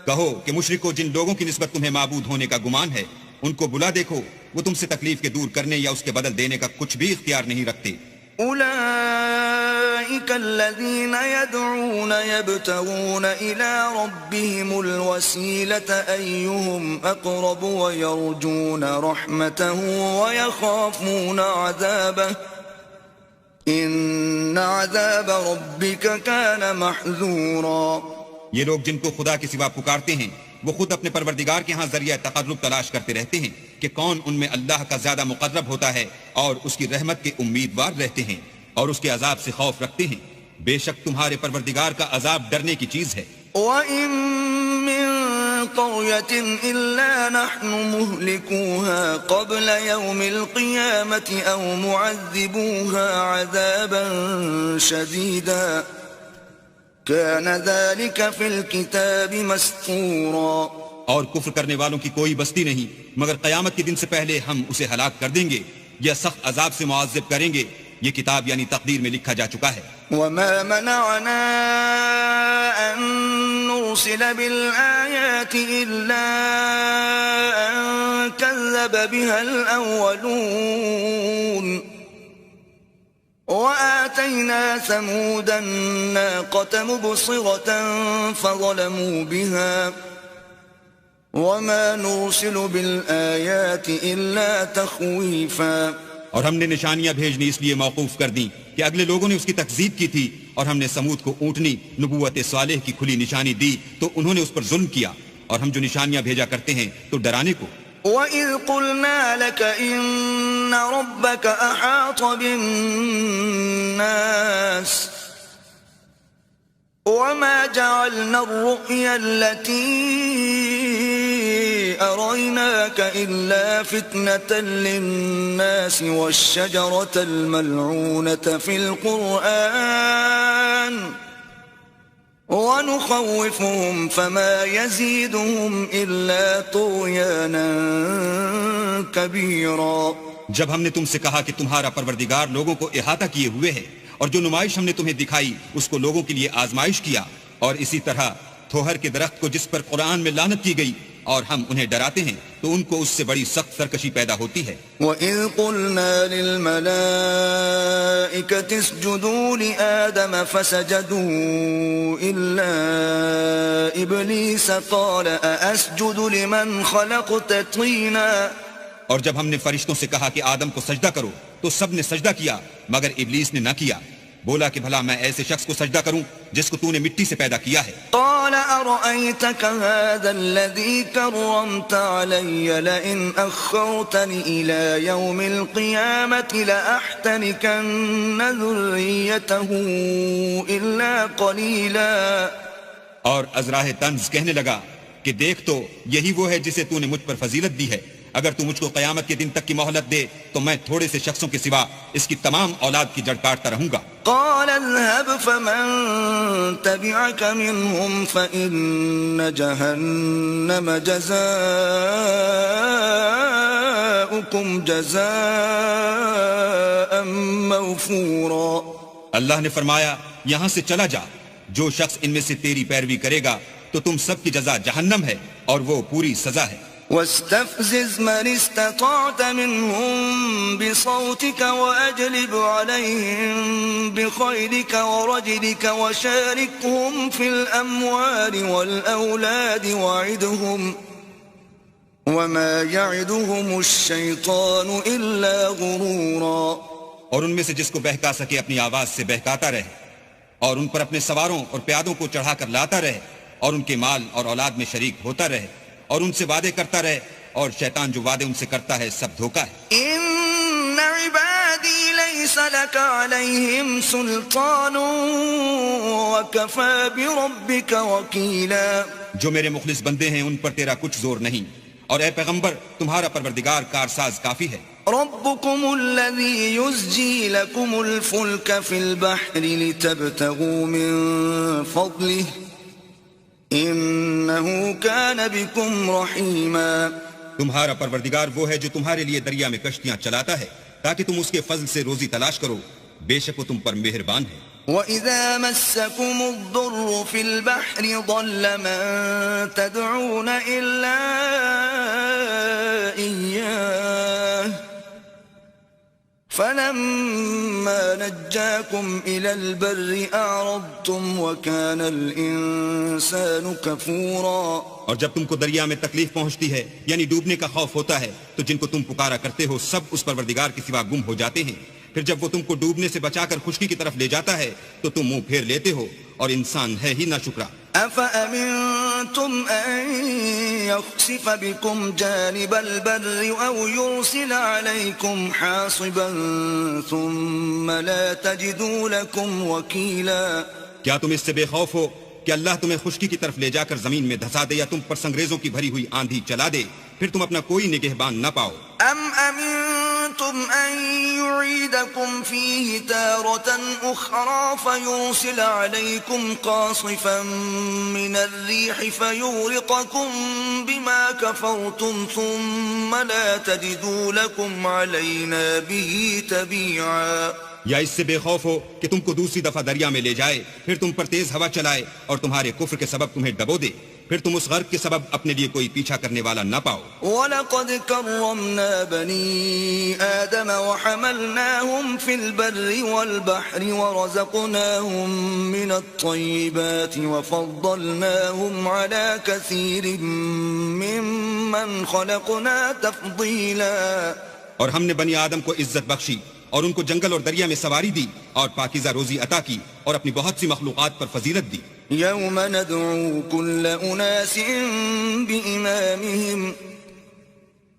کہو کہ مشرکو جن لوگوں کی نسبت تمہیں معبود ہونے کا گمان ہے ان کو بلا دیکھو، وہ تم سے تکلیف کے دور کرنے یا اس کے بدل دینے کا کچھ بھی اختیار نہیں رکھتے. أولئك الذين يدعون يبتغون إلى ربهم الوسيلة أيهم أقرب ويرجون رحمته ويخافون عذابه إن عذاب ربك كان محذورا. یہ لوگ جن کو خدا کے سوا پکارتے ہیں وہ خود اپنے پروردگار کے ہاں ذریعہ تقرب تلاش کرتے رہتے ہیں کہ کون ان میں اللہ کا زیادہ مقرب ہوتا ہے اور اس کی رحمت کے امیدوار رہتے ہیں اور اس کے عذاب سے خوف رکھتے ہیں. بے شک تمہارے پروردگار کا عذاب ڈرنے کی چیز ہے. وَإِن مِّن قَرْيَةٍ إِلَّا نَحْنُ مُهْلِكُوهَا قَبْلَ يَوْمِ الْقِيَامَةِ أَوْ مُعَذِّبُوهَا عَذَابًا شَدِيدًا كَانَ ذَلِكَ فِي الْكِتَابِ مَسْطُورًا. اور کفر کرنے والوں کی کوئی بستی نہیں مگر قیامت کے دن سے پہلے ہم اسے ہلاک کر دیں گے یا سخت عذاب سے معذب کریں گے. یہ کتاب یعنی تقدیر میں لکھا جا چکا ہے. وَمَا مَنَعَنَا أَن نُرْسِلَ بِالْآيَاتِ إِلَّا أَن كَذَّبَ بِهَا الْأَوَّلُونَ وَآتَيْنَا ثَمُودَ النَّاقَةَ مُبْصِرَةً فَظَلَمُوا بِهَا وَمَا نُرْسِلُ بِالْآيَاتِ إِلَّا تَخْوِيفًا. اور ہم نے نشانیاں بھیجنی اس لیے موقوف کر دیں کہ اگلے لوگوں نے اس کی تکذیب کی تھی، اور ہم نے سمود کو اونٹنی نبوت صالح کی کھلی نشانی دی تو انہوں نے اس پر ظلم کیا، اور ہم جو نشانیاں بھیجا کرتے ہیں تو ڈرانے کو. وَإِذْ قُلْنَا لَكَ إِنَّ رَبَّكَ أَحَاطَ بِالنَّاسِ وَمَا جَعَلْنَا الرُّؤْيَا الَّتِي أَرَيْنَاكَ إِلَّا فِتْنَةً لِلنَّاسِ وَالشَّجَرَةَ الْمَلْعُونَةَ فِي الْقُرْآنِ وَنُخَوِّفُهُمْ فَمَا يَزِيدُهُمْ إِلَّا طُغْيَانًا كَبِيرًا. جب ہم نے تم سے کہا کہ تمہارا پروردگار لوگوں کو احاطہ کیے ہوئے ہے اور جو نمائش ہم نے تمہیں دکھائی اس کو لوگوں کے لیے آزمائش کیا، اور اسی طرح تھوہر کے درخت کو جس پر قرآن میں لعنت کی گئی اور ہم انہیں ڈراتے ہیں تو ان کو اس سے بڑی سخت سرکشی پیدا ہوتی ہے. وَإِذْ قُلْنَا لِلْمَلَائِكَةِ اسْجُدُوا لِآدَمَ فَسَجَدُوا إِلَّا إِبْلِيسَ قَالَ أَأَسْجُدُ لِمَنْ خَلَقْتَ طِينًا. اور جب ہم نے فرشتوں سے کہا کہ آدم کو سجدہ کرو تو سب نے سجدہ کیا مگر ابلیس نے نہ کیا. بولا کہ بھلا میں ایسے شخص کو سجدہ کروں جس کو تو نے مٹی سے پیدا کیا ہے. قال أرأيتك هذا الذي كرمت علي لئن أخرتني إلى يوم القيامة لأحتنكن ذريته إلا قليلا. اور ازراہ طنز کہنے لگا کہ دیکھ تو یہی وہ ہے جسے تو نے مجھ پر فضیلت دی ہے. اگر تو مجھ کو قیامت کے دن تک کی مہلت دے تو میں تھوڑے سے شخصوں کے سوا اس کی تمام اولاد کی جڑ کاٹتا رہوں گا. قال اذهب فمن تبعك منهم فإن جهنم جزاؤكم جزاء موفورا. اللہ نے فرمایا یہاں سے چلا جا. جو شخص ان میں سے تیری پیروی کرے گا تو تم سب کی جزا جہنم ہے اور وہ پوری سزا ہے. واستفزز من استطعت منهم بصوتك وأجلب عليهم بخيلك ورجلك وشاركهم في الأموال والأولاد وعدهم وما يعدهم الشيطان إلا غرورا. اور ان میں سے جس کو بہکا سکے اپنی آواز سے بہکاتا رہے اور ان پر اپنے سواروں اور پیادوں کو چڑھا کر لاتا رہے اور ان کے مال اور اولاد میں شریک ہوتا رہے اور ان سے وعدے کرتا رہے اور شیطان جو وعدے ان سے کرتا ہے سب دھوکا ہے. ان عبادی لیس لک علیہم سلطان وکفى بربک وکیلا. جو میرے مخلص بندے ہیں ان پر تیرا کچھ زور نہیں اور اے پیغمبر تمہارا پروردگار کارساز کافی ہے. ربکم الذی یزجی لکم الفلک فی البحر لتبتغوا من فضلہ انہو کان بکم رحیما. تمہارا پروردگار وہ ہے جو تمہارے لیے دریا میں کشتیاں چلاتا ہے تاکہ تم اس کے فضل سے روزی تلاش کرو. بے شک وہ تم پر مہربان ہے. وَإِذَا مَسَّكُمُ الضُّرُّ فِي الْبَحْرِ ضَلَّ مَن تَدْعُونَ إِلَّا إِيَّاهُ فَلَمَّا نَجَّاكُمْ إِلَى الْبَرِّ أَعْرَضْتُمْ وَكَانَ الْإِنسَانُ كَفُورًا. اور جب تم کو دریا میں تکلیف پہنچتی ہے یعنی ڈوبنے کا خوف ہوتا ہے تو جن کو تم پکارا کرتے ہو سب اس پروردگار کے سوا گم ہو جاتے ہیں. پھر جب وہ تم کو ڈوبنے سے بچا کر خشکی کی طرف لے جاتا ہے تو تم منہ پھیر لیتے ہو اور انسان ہے ہی ناشکرا. أَفَأَمِنْتُمْ أَنْ يَخْسِفَ بِكُمْ جَانِبَ الْبَرِّ أَوْ يُرْسِلَ عَلَيْكُمْ حَاصِبًا ثُمَّ لَا تَجِدُوا لَكُمْ وَكِيلًا. کیا تم اس سے بے خوف ہو کہ اللہ تمہیں خشکی کی طرف لے جا کر زمین میں دھسا دے یا تم پر سنگریزوں کی بھری ہوئی آندھی چلا دے پھر تم اپنا کوئی نگہبان نہ پاؤ. أَمْ أَمِنْتُمْ أَنْ يُعِيدَكُمْ فِيهِ تَارَةً أُخْرَى فَيُرْسِلَ عَلَيْكُمْ قَاصِفًا مِنَ الرِّيحِ فَيُغْرِقَكُمْ بِمَا كَفَرْتُمْ ثُمَّ لَا تَجِدُوا لَكُمْ عَلَيْنَا بِهِ تَبِيعًا. یا اس سے بے خوف ہو کہ تم کو دوسری دفعہ دریا میں لے جائے پھر تم پر تیز ہوا چلائے اور تمہارے کفر کے سبب تمہیں ڈبو دے پھر تم اس غرق کے سبب اپنے لیے کوئی پیچھا کرنے والا نہ پاؤ. وَلَقَدْ كَرَّمْنَا بَنِي آدَمَ وَحَمَلْنَاهُمْ فِي الْبَرِّ وَالْبَحْرِ وَرَزَقْنَاهُمْ مِنَ الطَّيِّبَاتِ وَفَضَّلْنَاهُمْ عَلَى كَثِيرٍ مِّمَّنْ خَلَقْنَا تَفْضِيلًا. اور ہم نے بنی آدم کو عزت بخشی اور ان کو جنگل اور دریا میں سواری دی اور پاکیزہ روزی عطا کی اور اپنی بہت سی مخلوقات پر فضیلت دی. یوم ندعو کل اناس بإمامهم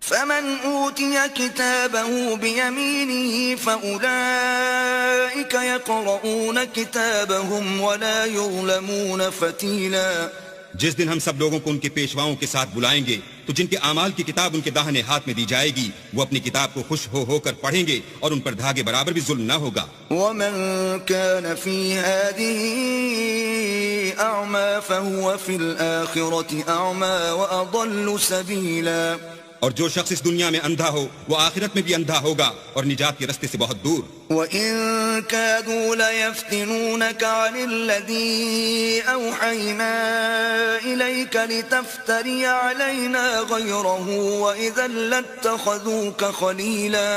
فمن اوتی کتابه بیمینه فأولئک یقرؤون کتابهم ولا یظلمون فتیلا. جس دن ہم سب لوگوں کو ان کے پیشواؤں کے ساتھ بلائیں گے تو جن کے اعمال کی کتاب ان کے داہنے ہاتھ میں دی جائے گی وہ اپنی کتاب کو خوش ہو کر پڑھیں گے اور ان پر دھاگے برابر بھی ظلم نہ ہوگا. ومن كان في هذه أعمى فهو في الآخرة أعمى وأضل سبيلا. اور جو شخص اس دنیا میں اندھا ہو وہ آخرت میں بھی اندھا ہوگا اور نجات کے رستے سے بہت دور. وَإِن كَادُوا لَيَفْتِنُونَكَ عَنِ الَّذِي أَوْحَيْنَا إِلَيْكَ لِتَفْتَرِيَ عَلَيْنَا غَيْرَهُ وَإِذًا لَاتَّخَذُوكَ خَلِيلًا.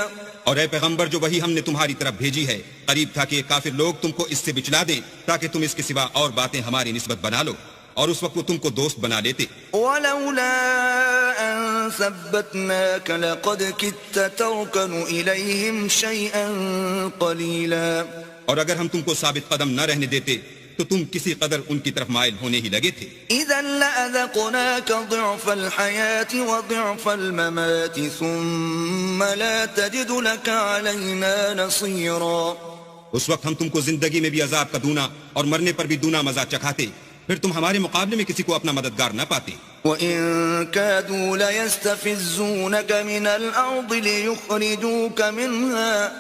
اور اے پیغمبر جو وہی ہم نے تمہاری طرف بھیجی ہے قریب تھا کہ یہ کافر لوگ تم کو اس سے بچلا دیں تاکہ تم اس کے سوا اور باتیں ہماری نسبت بنا لو، اور اس وقت وہ تم کو دوست بنا لیتے. وَلَوْلَا أَن ثَبَّتْنَاكَ لَقَدْ كِدتَّ تَرْكَنُ إِلَيْهِمْ شَيْئًا قَلِيلًا. اور اگر ہم تم کو ثابت قدم نہ رہنے دیتے تو تم کسی قدر ان کی طرف مائل ہونے ہی لگے تھے. إِذًا لَأَذَقْنَاكَ ضِعْفَ الْحَيَاةِ وَضِعْفَ الْمَمَاتِ ثُمَّ لَا تَجِدُ لَكَ عَلَيْنَا نَصِيرًا. اس وقت ہم تم کو زندگی میں بھی عذاب کا دونا اور مرنے پر بھی دونا مزہ چکھاتے، پھر تم ہمارے مقابلے میں کسی کو اپنا مددگار نہ پاتے. وَإِن كَادُوا لَيَسْتَفِزُّونَكَ مِنَ الْأَرْضِ لِيُخْرِجُوكَ مِنْهَا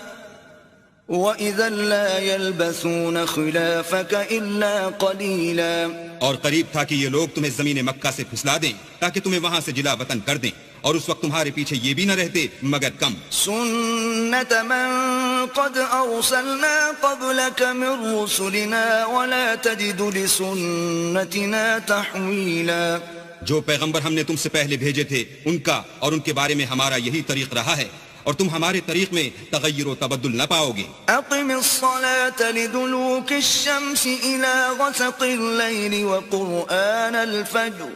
وَإِذًا لَا يَلْبَثُونَ خِلَافَكَ إِلَّا قَلِيلًا. اور قریب تھا کہ یہ لوگ تمہیں زمین مکہ سے پھسلا دیں تاکہ تمہیں وہاں سے جلا وطن کر دیں، اور اس وقت تمہارے پیچھے یہ بھی نہ رہتے مگر کم. سُنَّةَ مَن قَدْ أَرْسَلْنَا قَبْلَكَ مِن رُّسُلِنَا وَلَا تَجِدُ لِسُنَّتِنَا تَحْوِيلًا. جو پیغمبر ہم نے تم سے پہلے بھیجے تھے ان کا اور ان کے بارے میں ہمارا یہی طریق رہا ہے، اور تم ہمارے طریق میں تغیر و تبدل نہ پاؤ گے. أقم الصلاة لدلوك الشمس إلى غسق الليل وقرآن الفجر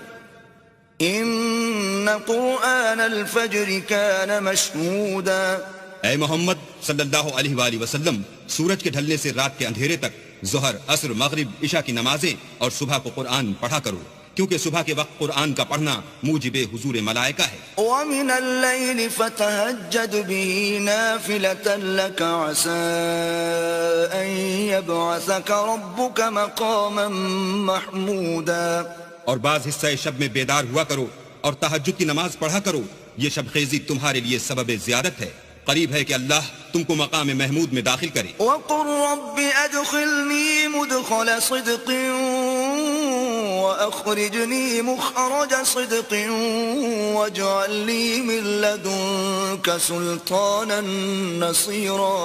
إن قرآن الفجر كان مشهودا. اے محمد صلی اللہ علیہ وآلہ وسلم، سورج کے ڈھلنے سے رات کے اندھیرے تک ظہر، عصر، مغرب، عشاء کی نمازیں اور صبح کو قرآن پڑھا کرو، کیونکہ صبح کے وقت قرآن کا پڑھنا موجب حضور ملائکہ ہے. ومن الليل فتهجد به نافلة لك عسى أن يبعثك ربك مقاما محمودا. اور بعض حصہ شب میں بیدار ہوا کرو اور تہجد کی نماز پڑھا کرو، یہ شب خیزی تمہارے لیے سبب زیادت ہے، قریب ہے کہ اللہ تم کو مقام محمود میں داخل کرے. وقل رب ادخلني مدخل صدق وأخرجني مخرج صدق واجعل لي من لدنك سلطانا نصيرا.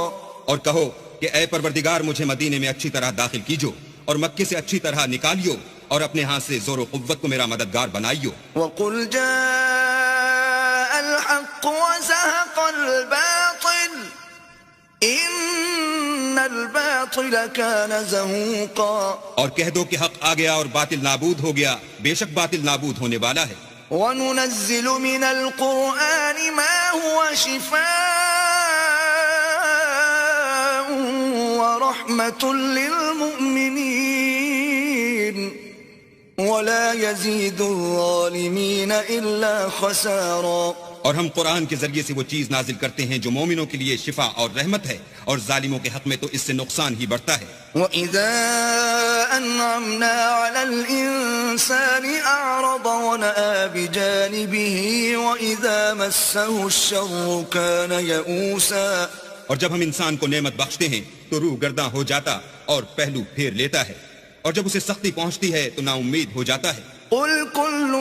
اور کہو کہ اے پروردگار مجھے مدینے میں اچھی طرح داخل کیجو اور مکے سے اچھی طرح نکالیو اور اپنے ہاتھ سے زور و قوت کو میرا مددگار بنائیو. وقل جاء الحق وزهق الباطل ان الباطل كان زهوقا. اور کہہ دو کہ حق آ گیا اور باطل نابود ہو گیا، بے شک باطل نابود ہونے والا ہے. وننزل من القرآن ما هو شفاء ورحمة للمؤمنين ولا يزيد الظالمين إلا خسارا. اور ہم قرآن کے ذریعے سے وہ چیز نازل کرتے ہیں جو مومنوں کے لیے شفا اور رحمت ہے، اور ظالموں کے حق میں تو اس سے نقصان ہی بڑھتا ہے. وَإِذَا أَنْعَمْنَا عَلَى الْإِنسَانِ أَعْرَضَ وَنَأَىٰ بِجَانِبِهِ وَإِذَا مَسَّهُ الشَّرُّ كَانَ يَئُوسًا. اور جب ہم انسان کو نعمت بخشتے ہیں تو روح گرداں ہو جاتا اور پہلو پھیر لیتا ہے، اور جب اسے سختی پہنچتی ہے تو نا امید ہو جاتا ہے. قُلْ كُلٌّ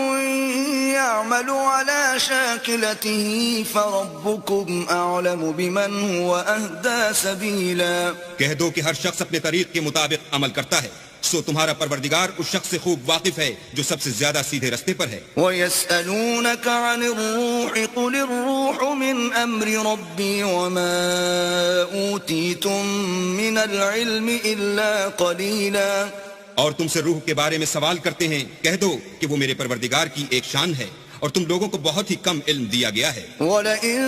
يَعْمَلُ عَلَى شَاكِلَتِهِ فَرَبُّكُمْ أَعْلَمُ بِمَنْ هُوَ أَهْدَىٰ سَبِيلًا. کہہ دو کہ ہر شخص اپنے طریق کے مطابق عمل کرتا ہے، سو تمہارا پروردگار اس شخص سے خوب واقف ہے جو سب سے زیادہ سیدھے رستے پر ہے. وَيَسْأَلُونَكَ عَنِ الرُّوحِ قُلِ الرُّوحُ مِنْ أَمْرِ رَبِّي وَمَا أُوتِيتُم مِّنَ الْعِلْمِ إِلَّا قَلِيلًا. اور تم سے روح کے بارے میں سوال کرتے ہیں، کہہ دو کہ وہ میرے پروردگار کی ایک شان ہے اور تم لوگوں کو بہت ہی کم علم دیا گیا ہے. وَلَئِن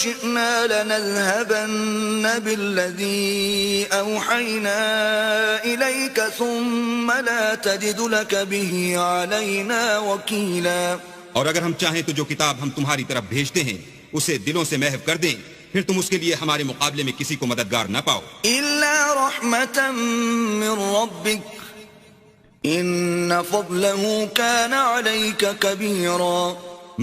شِئْنَا لَنَذْهَبَنَّ بِالَّذِي أَوْحَيْنَا إِلَيْكَ ثُمَّ لَا تَجِدُ لَكَ بِهِ عَلَيْنَا وَكِيلًا. اور اگر ہم چاہیں تو جو کتاب ہم تمہاری طرف بھیجتے ہیں اسے دلوں سے محو کر دیں، پھر تم اس کے لیے ہمارے مقابلے میں کسی کو مددگار نہ پاؤ. إِلَّا رَحْمَةً مِّن رَّبِّكَ إِنَّ فَضْلَهُ كَانَ عَلَيْكَ كَبِيرًا.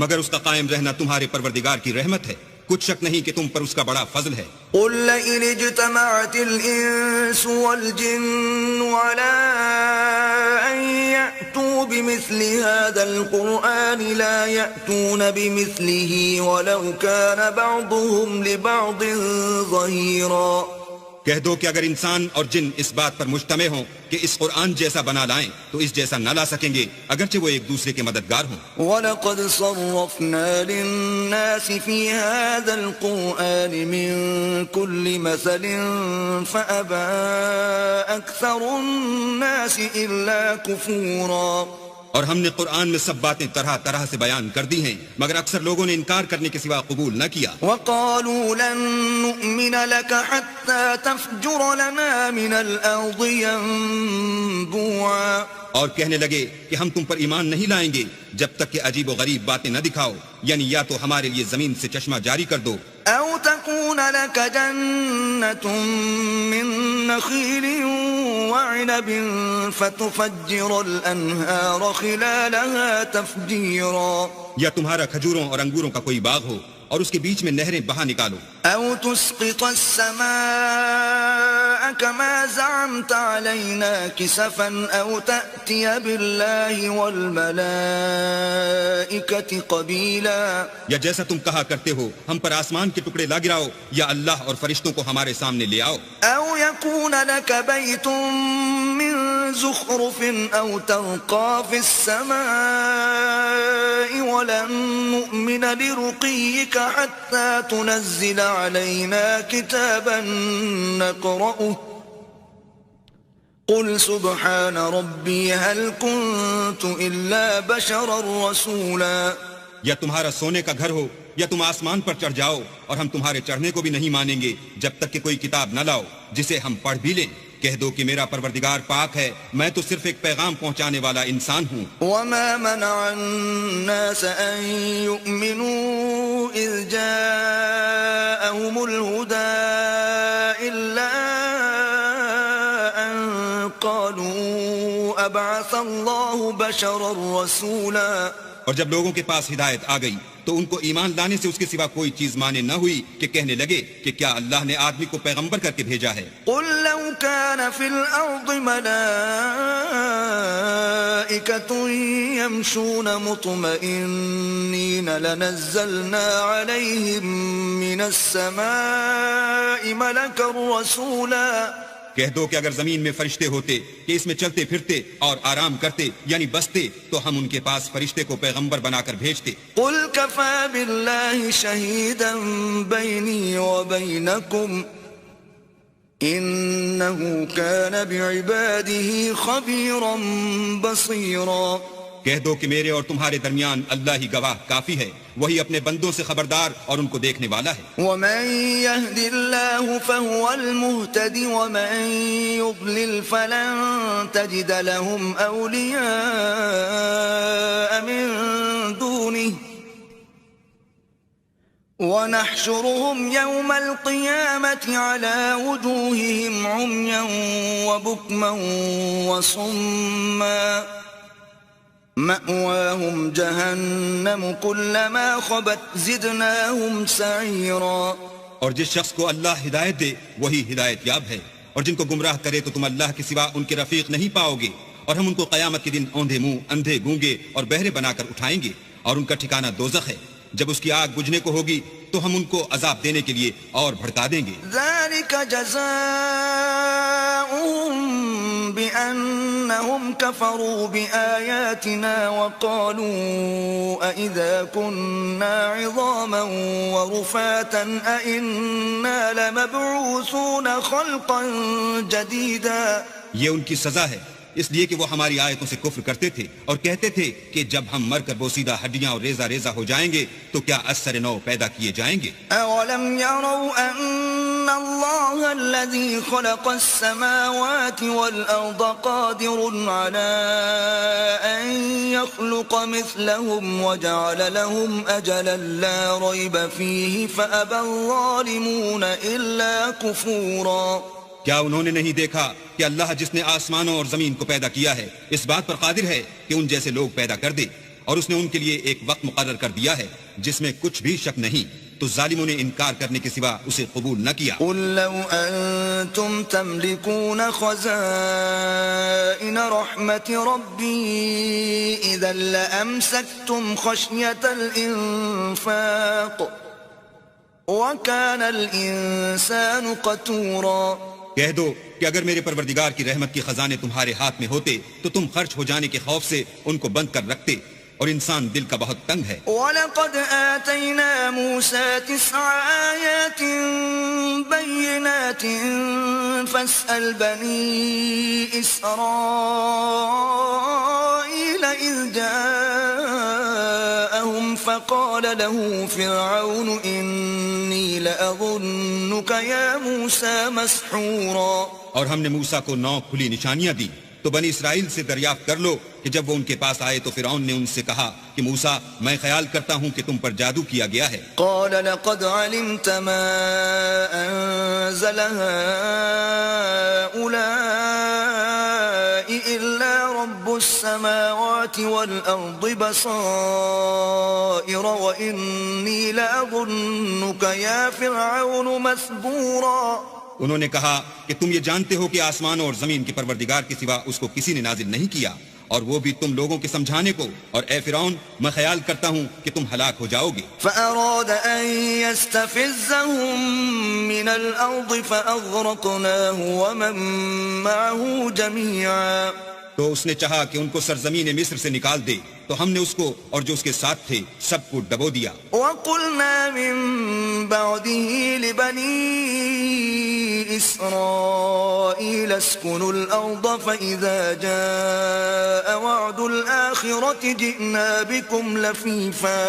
مگر اس کا قائم رہنا تمہارے پروردگار کی رحمت ہے، کچھ شک نہیں کہ تم پر اس کا بڑا فضل ہے. قُل لَّئِنِ اجْتَمَعَتِ الْإِنسُ وَالْجِنُّ عَلَىٰ أَن يأتوا بمثل هذا القرآن لا يأتون بمثله ولو كان بعضهم لبعض ظهيرا. کہہ دو کہ اگر انسان اور جن اس بات پر مجتمع ہوں کہ اس قرآن جیسا بنا لائیں تو اس جیسا نہ لا سکیں گے اگرچہ وہ ایک دوسرے کے مددگار ہوں. وَلَقَدْ صَرَّفْنَا لِلنَّاسِ فِي هَذَا الْقُرْآنِ مِنْ كُلِّ مَثَلٍ فَأَبَى أَكْثَرُ النَّاسِ إِلَّا كُفُورًا. اور ہم نے قرآن میں سب باتیں طرح طرح سے بیان کر دی ہیں مگر اکثر لوگوں نے انکار کرنے کے سوا قبول نہ کیا. وَقَالُوا لَن نُؤْمِنَ لَكَ حَتَّى تَفْجُرَ لَنَا مِنَ الْأَرْضِ يَنبُوعًا. اور کہنے لگے کہ ہم تم پر ایمان نہیں لائیں گے جب تک کہ عجیب و غریب باتیں نہ دکھاؤ، یعنی یا تو ہمارے لیے زمین سے چشمہ جاری کر دو، أو تكون لك جنة من نخيل وعنب فتفجر الأنهار خلالها تفجيرا. یا تمہارا کھجوروں اور انگوروں کا کوئی باغ ہو اور اس کے بیچ میں نہریں بہا نکالو. أو تسقط السماء كما زعمت علينا كسفا أو تأتي بالله والملائكة قبيلا. یا جیسا تم کہا کرتے ہو ہم پر آسمان کے ٹکڑے لا گراؤ یا اللہ اور فرشتوں کو ہمارے سامنے لے آؤ. أو يكون لك بيت من زخرف أو ترقى في السماء ولن نؤمن لرقيك حتى تنزل علينا كتابا نقرأه قل سبحان ربي هل كنت إلا بشرا رسولا. یا تمہارا سونے کا گھر ہو یا تم آسمان پر چڑھ جاؤ اور ہم تمہارے چڑھنے کو بھی نہیں مانیں گے جب تک کہ کوئی کتاب نہ لاؤ جسے ہم پڑھ بھی لیں. کہہ دو کہ میرا پروردگار پاک ہے، میں تو صرف ایک پیغام پہنچانے والا انسان ہوں. وما منع الناس أن يؤمنوا إذ جاءهم الهدى إلا أن قالوا أبعث الله بشرا رسولا. اور جب لوگوں کے پاس ہدایت آ گئی تو ان کو ایمان لانے سے اس کے سوا کوئی چیز مانے نہ ہوئی کہ کہنے لگے کہ کیا اللہ نے آدمی کو پیغمبر کر کے بھیجا ہے. قل لو كان في الأرض ملائكة يمشون مطمئنين لنزلنا عليهم من السماء ملكا رسولا. کہہ دو کہ اگر زمین میں فرشتے ہوتے کہ اس میں چلتے پھرتے اور آرام کرتے یعنی بستے تو ہم ان کے پاس فرشتے کو پیغمبر بنا کر بھیجتے. قل كفى بالله شهيدا بيني وبينكم إنه كان بعباده خبيرا بصيرا. کہہ دو کہ میرے اور تمہارے درمیان اللہ ہی گواہ کافی ہے، وہی اپنے بندوں سے خبردار اور ان کو دیکھنے والا ہے. ومن يهد الله فهو المهتدي ومن يضلل فلن تجد لهم أولياء من دونه ونحشرهم يوم القيامة على وجوههم عميا وبكما وصما مأواهم جهنم كلما خبت زدناهم سعيرا. اور جس شخص کو اللہ ہدایت دے وہی ہدایت یاب ہے، اور جن کو گمراہ کرے تو تم اللہ کے سوا ان کے رفیق نہیں پاؤ گے. اور ہم ان کو قیامت کے دن اوندھے منہ، اندھے گونگے اور بہرے بنا کر اٹھائیں گے، اور ان کا ٹھکانہ دوزخ ہے. جب اس کی آگ بجھنے کو ہوگی تو ہم ان کو عذاب دینے کے لیے اور بھڑکا دیں گے. ذلك جزاؤهم بأنهم كفروا بآياتنا وقالوا أئذا كنا عظاما ورفاتا أئنا لمبعوثون خلقا جديدا. یہ ان کی سزا ہے اس لیے کہ وہ ہماری آیتوں سے کفر کرتے تھے اور کہتے تھے کہ جب ہم مر کر بوسیدہ ہڈیاں اور ریزہ ریزہ ہو جائیں گے تو کیا اثر نو پیدا کیے جائیں گے. أولم يروا أن الله الذي خلق السماوات والأرض قادر على أن يخلق مثلهم وجعل لهم أجلا لا ريب فيه فأبى الظالمون إلا كفورا. کیا انہوں نے نہیں دیکھا کہ اللہ جس نے آسمانوں اور زمین کو پیدا کیا ہے اس بات پر قادر ہے کہ ان جیسے لوگ پیدا کر دے، اور اس نے ان کے لیے ایک وقت مقرر کر دیا ہے جس میں کچھ بھی شک نہیں. تو ظالموں نے انکار کرنے کے سوا اسے قبول نہ کیا. قل لو أنتم تملكون خزائن رحمة ربي إذا لأمسكتم خشية الإنفاق وكان الإنسان قتورا. کہہ دو کہ اگر میرے پروردگار کی رحمت کے خزانے تمہارے ہاتھ میں ہوتے تو تم خرچ ہو جانے کے خوف سے ان کو بند کر رکھتے، اور انسان دل کا بہت تنگ ہے. وَلَقَدْ آتَيْنَا مُوسَى 9 آيَاتٍ بَيِّنَاتٍ فَاسْأَلْ بَنِي إِسْرَائِيلَ إِذْ جَاءَهُمْ فَقَالَ لَهُ فِرْعَوْنُ إِنِّي لَأَظُنُّكَ يَا مُوسَى مَسْحُورًا. اور ہم نے موسیٰ کو 9 کھلی نشانیاں دی. تو بنی اسرائیل سے دریافت کر لو کہ جب وہ ان کے پاس آئے تو فرعون نے ان سے کہا کہ موسیٰ میں خیال کرتا ہوں کہ تم پر جادو کیا گیا ہے. قال لقد علمت ما أنزل هؤلاء إلا رب السماوات والأرض بصائر وإني لأظنك يا فرعون مثبورا. انہوں نے کہا کہ تم یہ جانتے ہو کہ آسمانوں اور زمین کے پروردگار کے سوا اس کو کسی نے نازل نہیں کیا، اور وہ بھی تم لوگوں کے سمجھانے کو، اور اے فرعون میں خیال کرتا ہوں کہ تم ہلاک ہو جاؤ گے. فأراد أن يستفزهم من الأرض فأغرقناه ومن معه جميعا. تو اس نے چاہا کہ ان کو سرزمین مصر سے نکال دے، تو ہم نے اس کو اور جو اس کے ساتھ تھے سب کو ڈبو دیا. وَقُلْنَا مِن بَعْدِهِ لِبَنِي إِسْرَائِيلَ اسْكُنُوا الْأَرْضَ فَإِذَا جَاءَ وَعْدُ الْآخِرَةِ جِئْنَا بِكُمْ لَفِيفًا.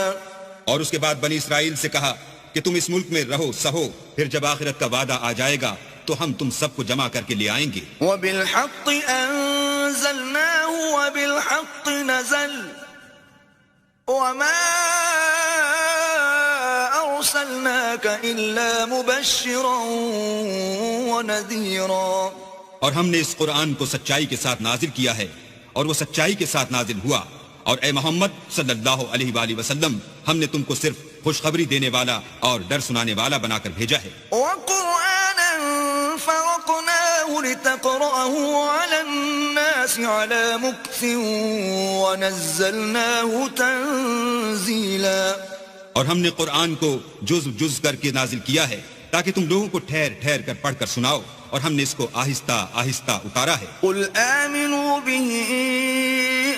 اور اس کے بعد بنی اسرائیل سے کہا کہ تم اس ملک میں رہو سہو، پھر جب آخرت کا وعدہ آ جائے گا تو ہم تم سب کو جمع کر کے لے آئیں گے. وَبِالْحَقِّ أَنزَلْنَاهُ وَبِالْحَقِّ نَزَلَ وَمَا أَرْسَلْنَاكَ إِلَّا مُبَشِّرًا وَنَذِيرًا. اور ہم نے اس قرآن کو سچائی کے ساتھ نازل کیا ہے، اور وہ سچائی کے ساتھ نازل ہوا. اور اے محمد صلی اللہ علیہ وآلہ وسلم ہم نے تم کو صرف خوشخبری دینے والا اور ڈر سنانے والا بنا کر بھیجا ہے. وَقُرْآنًا فَرَقْنَاهُ لِتَقْرَأَهُ عَلَى النَّاسِ عَلَى مُكْثٍ وَنَزَّلْنَاهُ تَنزِيلًا. اور ہم نے قرآن کو جز جز کر کے نازل کیا ہے تاکہ تم لوگوں کو ٹھہر ٹھہر کر پڑھ کر سناؤ، اور ہم نے اس کو آہستہ آہستہ اتارا ہے. قُلْ آمِنُوا بِهِ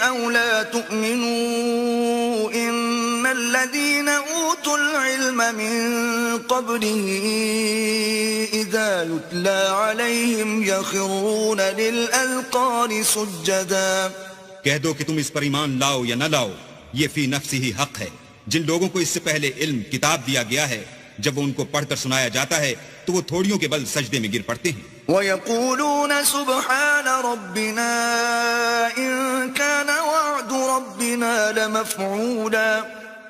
أَوْ لَا تُؤْمِنُوا إِنَّ الَّذِينَ أُوتُوا الْعِلْمَ مِن قَبْلِهِ إِذَا يُتْلَى عَلَيْهِمْ يَخِرُّونَ لِلْأَذْقَانِ سُجَّدًا. کہہ دو کہ تم اس پر ایمان لاؤ یا نہ لاؤ، یہ فی نفسی ہی حق ہے. جن لوگوں کو اس سے پہلے علم کتاب دیا گیا ہے، جب وہ ان کو پڑھ کر سنایا جاتا ہے تو وہ تھوڑیوں کے بل سجدے میں گر پڑتے ہیں. وَيَقُولُونَ سُبْحَانَ رَبِّنَا إِن كَانَ وَعْدُ رَبِّنَا لَمَفْعُولًا.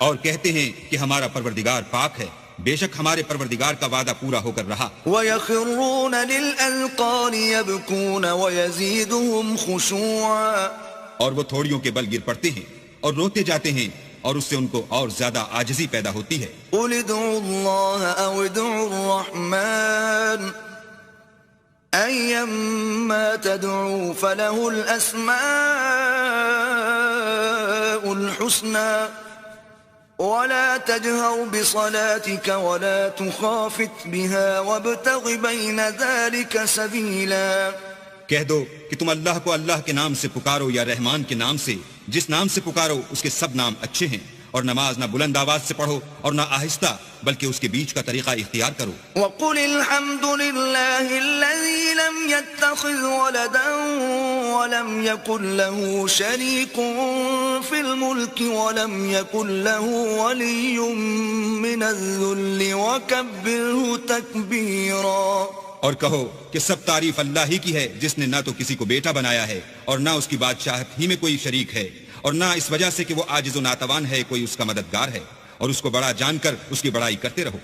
اور کہتے ہیں کہ ہمارا پروردگار پاک ہے، بے شک ہمارے پروردگار کا وعدہ پورا ہو کر رہا. وَيَخِرُّونَ لِلْأَذْقَانِ يَبْكُونَ وَيَزِيدُهُمْ خُشُوعًا. اور وہ تھوڑیوں کے بل گر پڑتے ہیں اور روتے جاتے ہیں، اور اس سے ان کو اور زیادہ عاجزی پیدا ہوتی ہے. قُلِ ادْعُوا اللَّهَ أَوِ ادْعُوا الرَّحْمَٰنَ أَيَّمَّا تَدْعُوا فَلَهُ الْأَسْمَاءُ الْحُسْنَىٰ وَلَا تَجْهَرْ بِصَلَاتِكَ وَلَا تُخَافِتْ بِهَا وَابْتَغِ بَيْنَ ذَلِكَ سَبِيلًا. کہہ دو کہ تم اللہ کو اللہ کے نام سے پکارو یا رحمان کے نام سے، جس نام سے پکارو اس کے سب نام اچھے ہیں، اور نماز نہ بلند آواز سے پڑھو اور نہ آہستہ، بلکہ اس کے بیچ کا طریقہ اختیار کرو. وَقُلِ الْحَمْدُ لِلَّهِ الَّذِي لَمْ يَتَّخِذْ وَلَدًا وَلَمْ يَكُنْ لَهُ شَرِيكٌ فِي الْمُلْكِ وَلَمْ يَكُنْ لَهُ وَلِيٌّ مِّنَ الذُّلِّ وَكَبِّرْهُ تَكْبِيرًا. اور کہو کہ سب تعریف اللہ ہی کی ہے، جس نے نہ تو کسی کو بیٹا بنایا ہے اور نہ اس کی بادشاہت ہی میں کوئی شریک ہے، اور نہ اس وجہ سے کہ وہ عاجز و ناتوان ہے کوئی اس کا مددگار ہے، اور اس کو بڑا جان کر اس کی بڑائی کرتے رہو.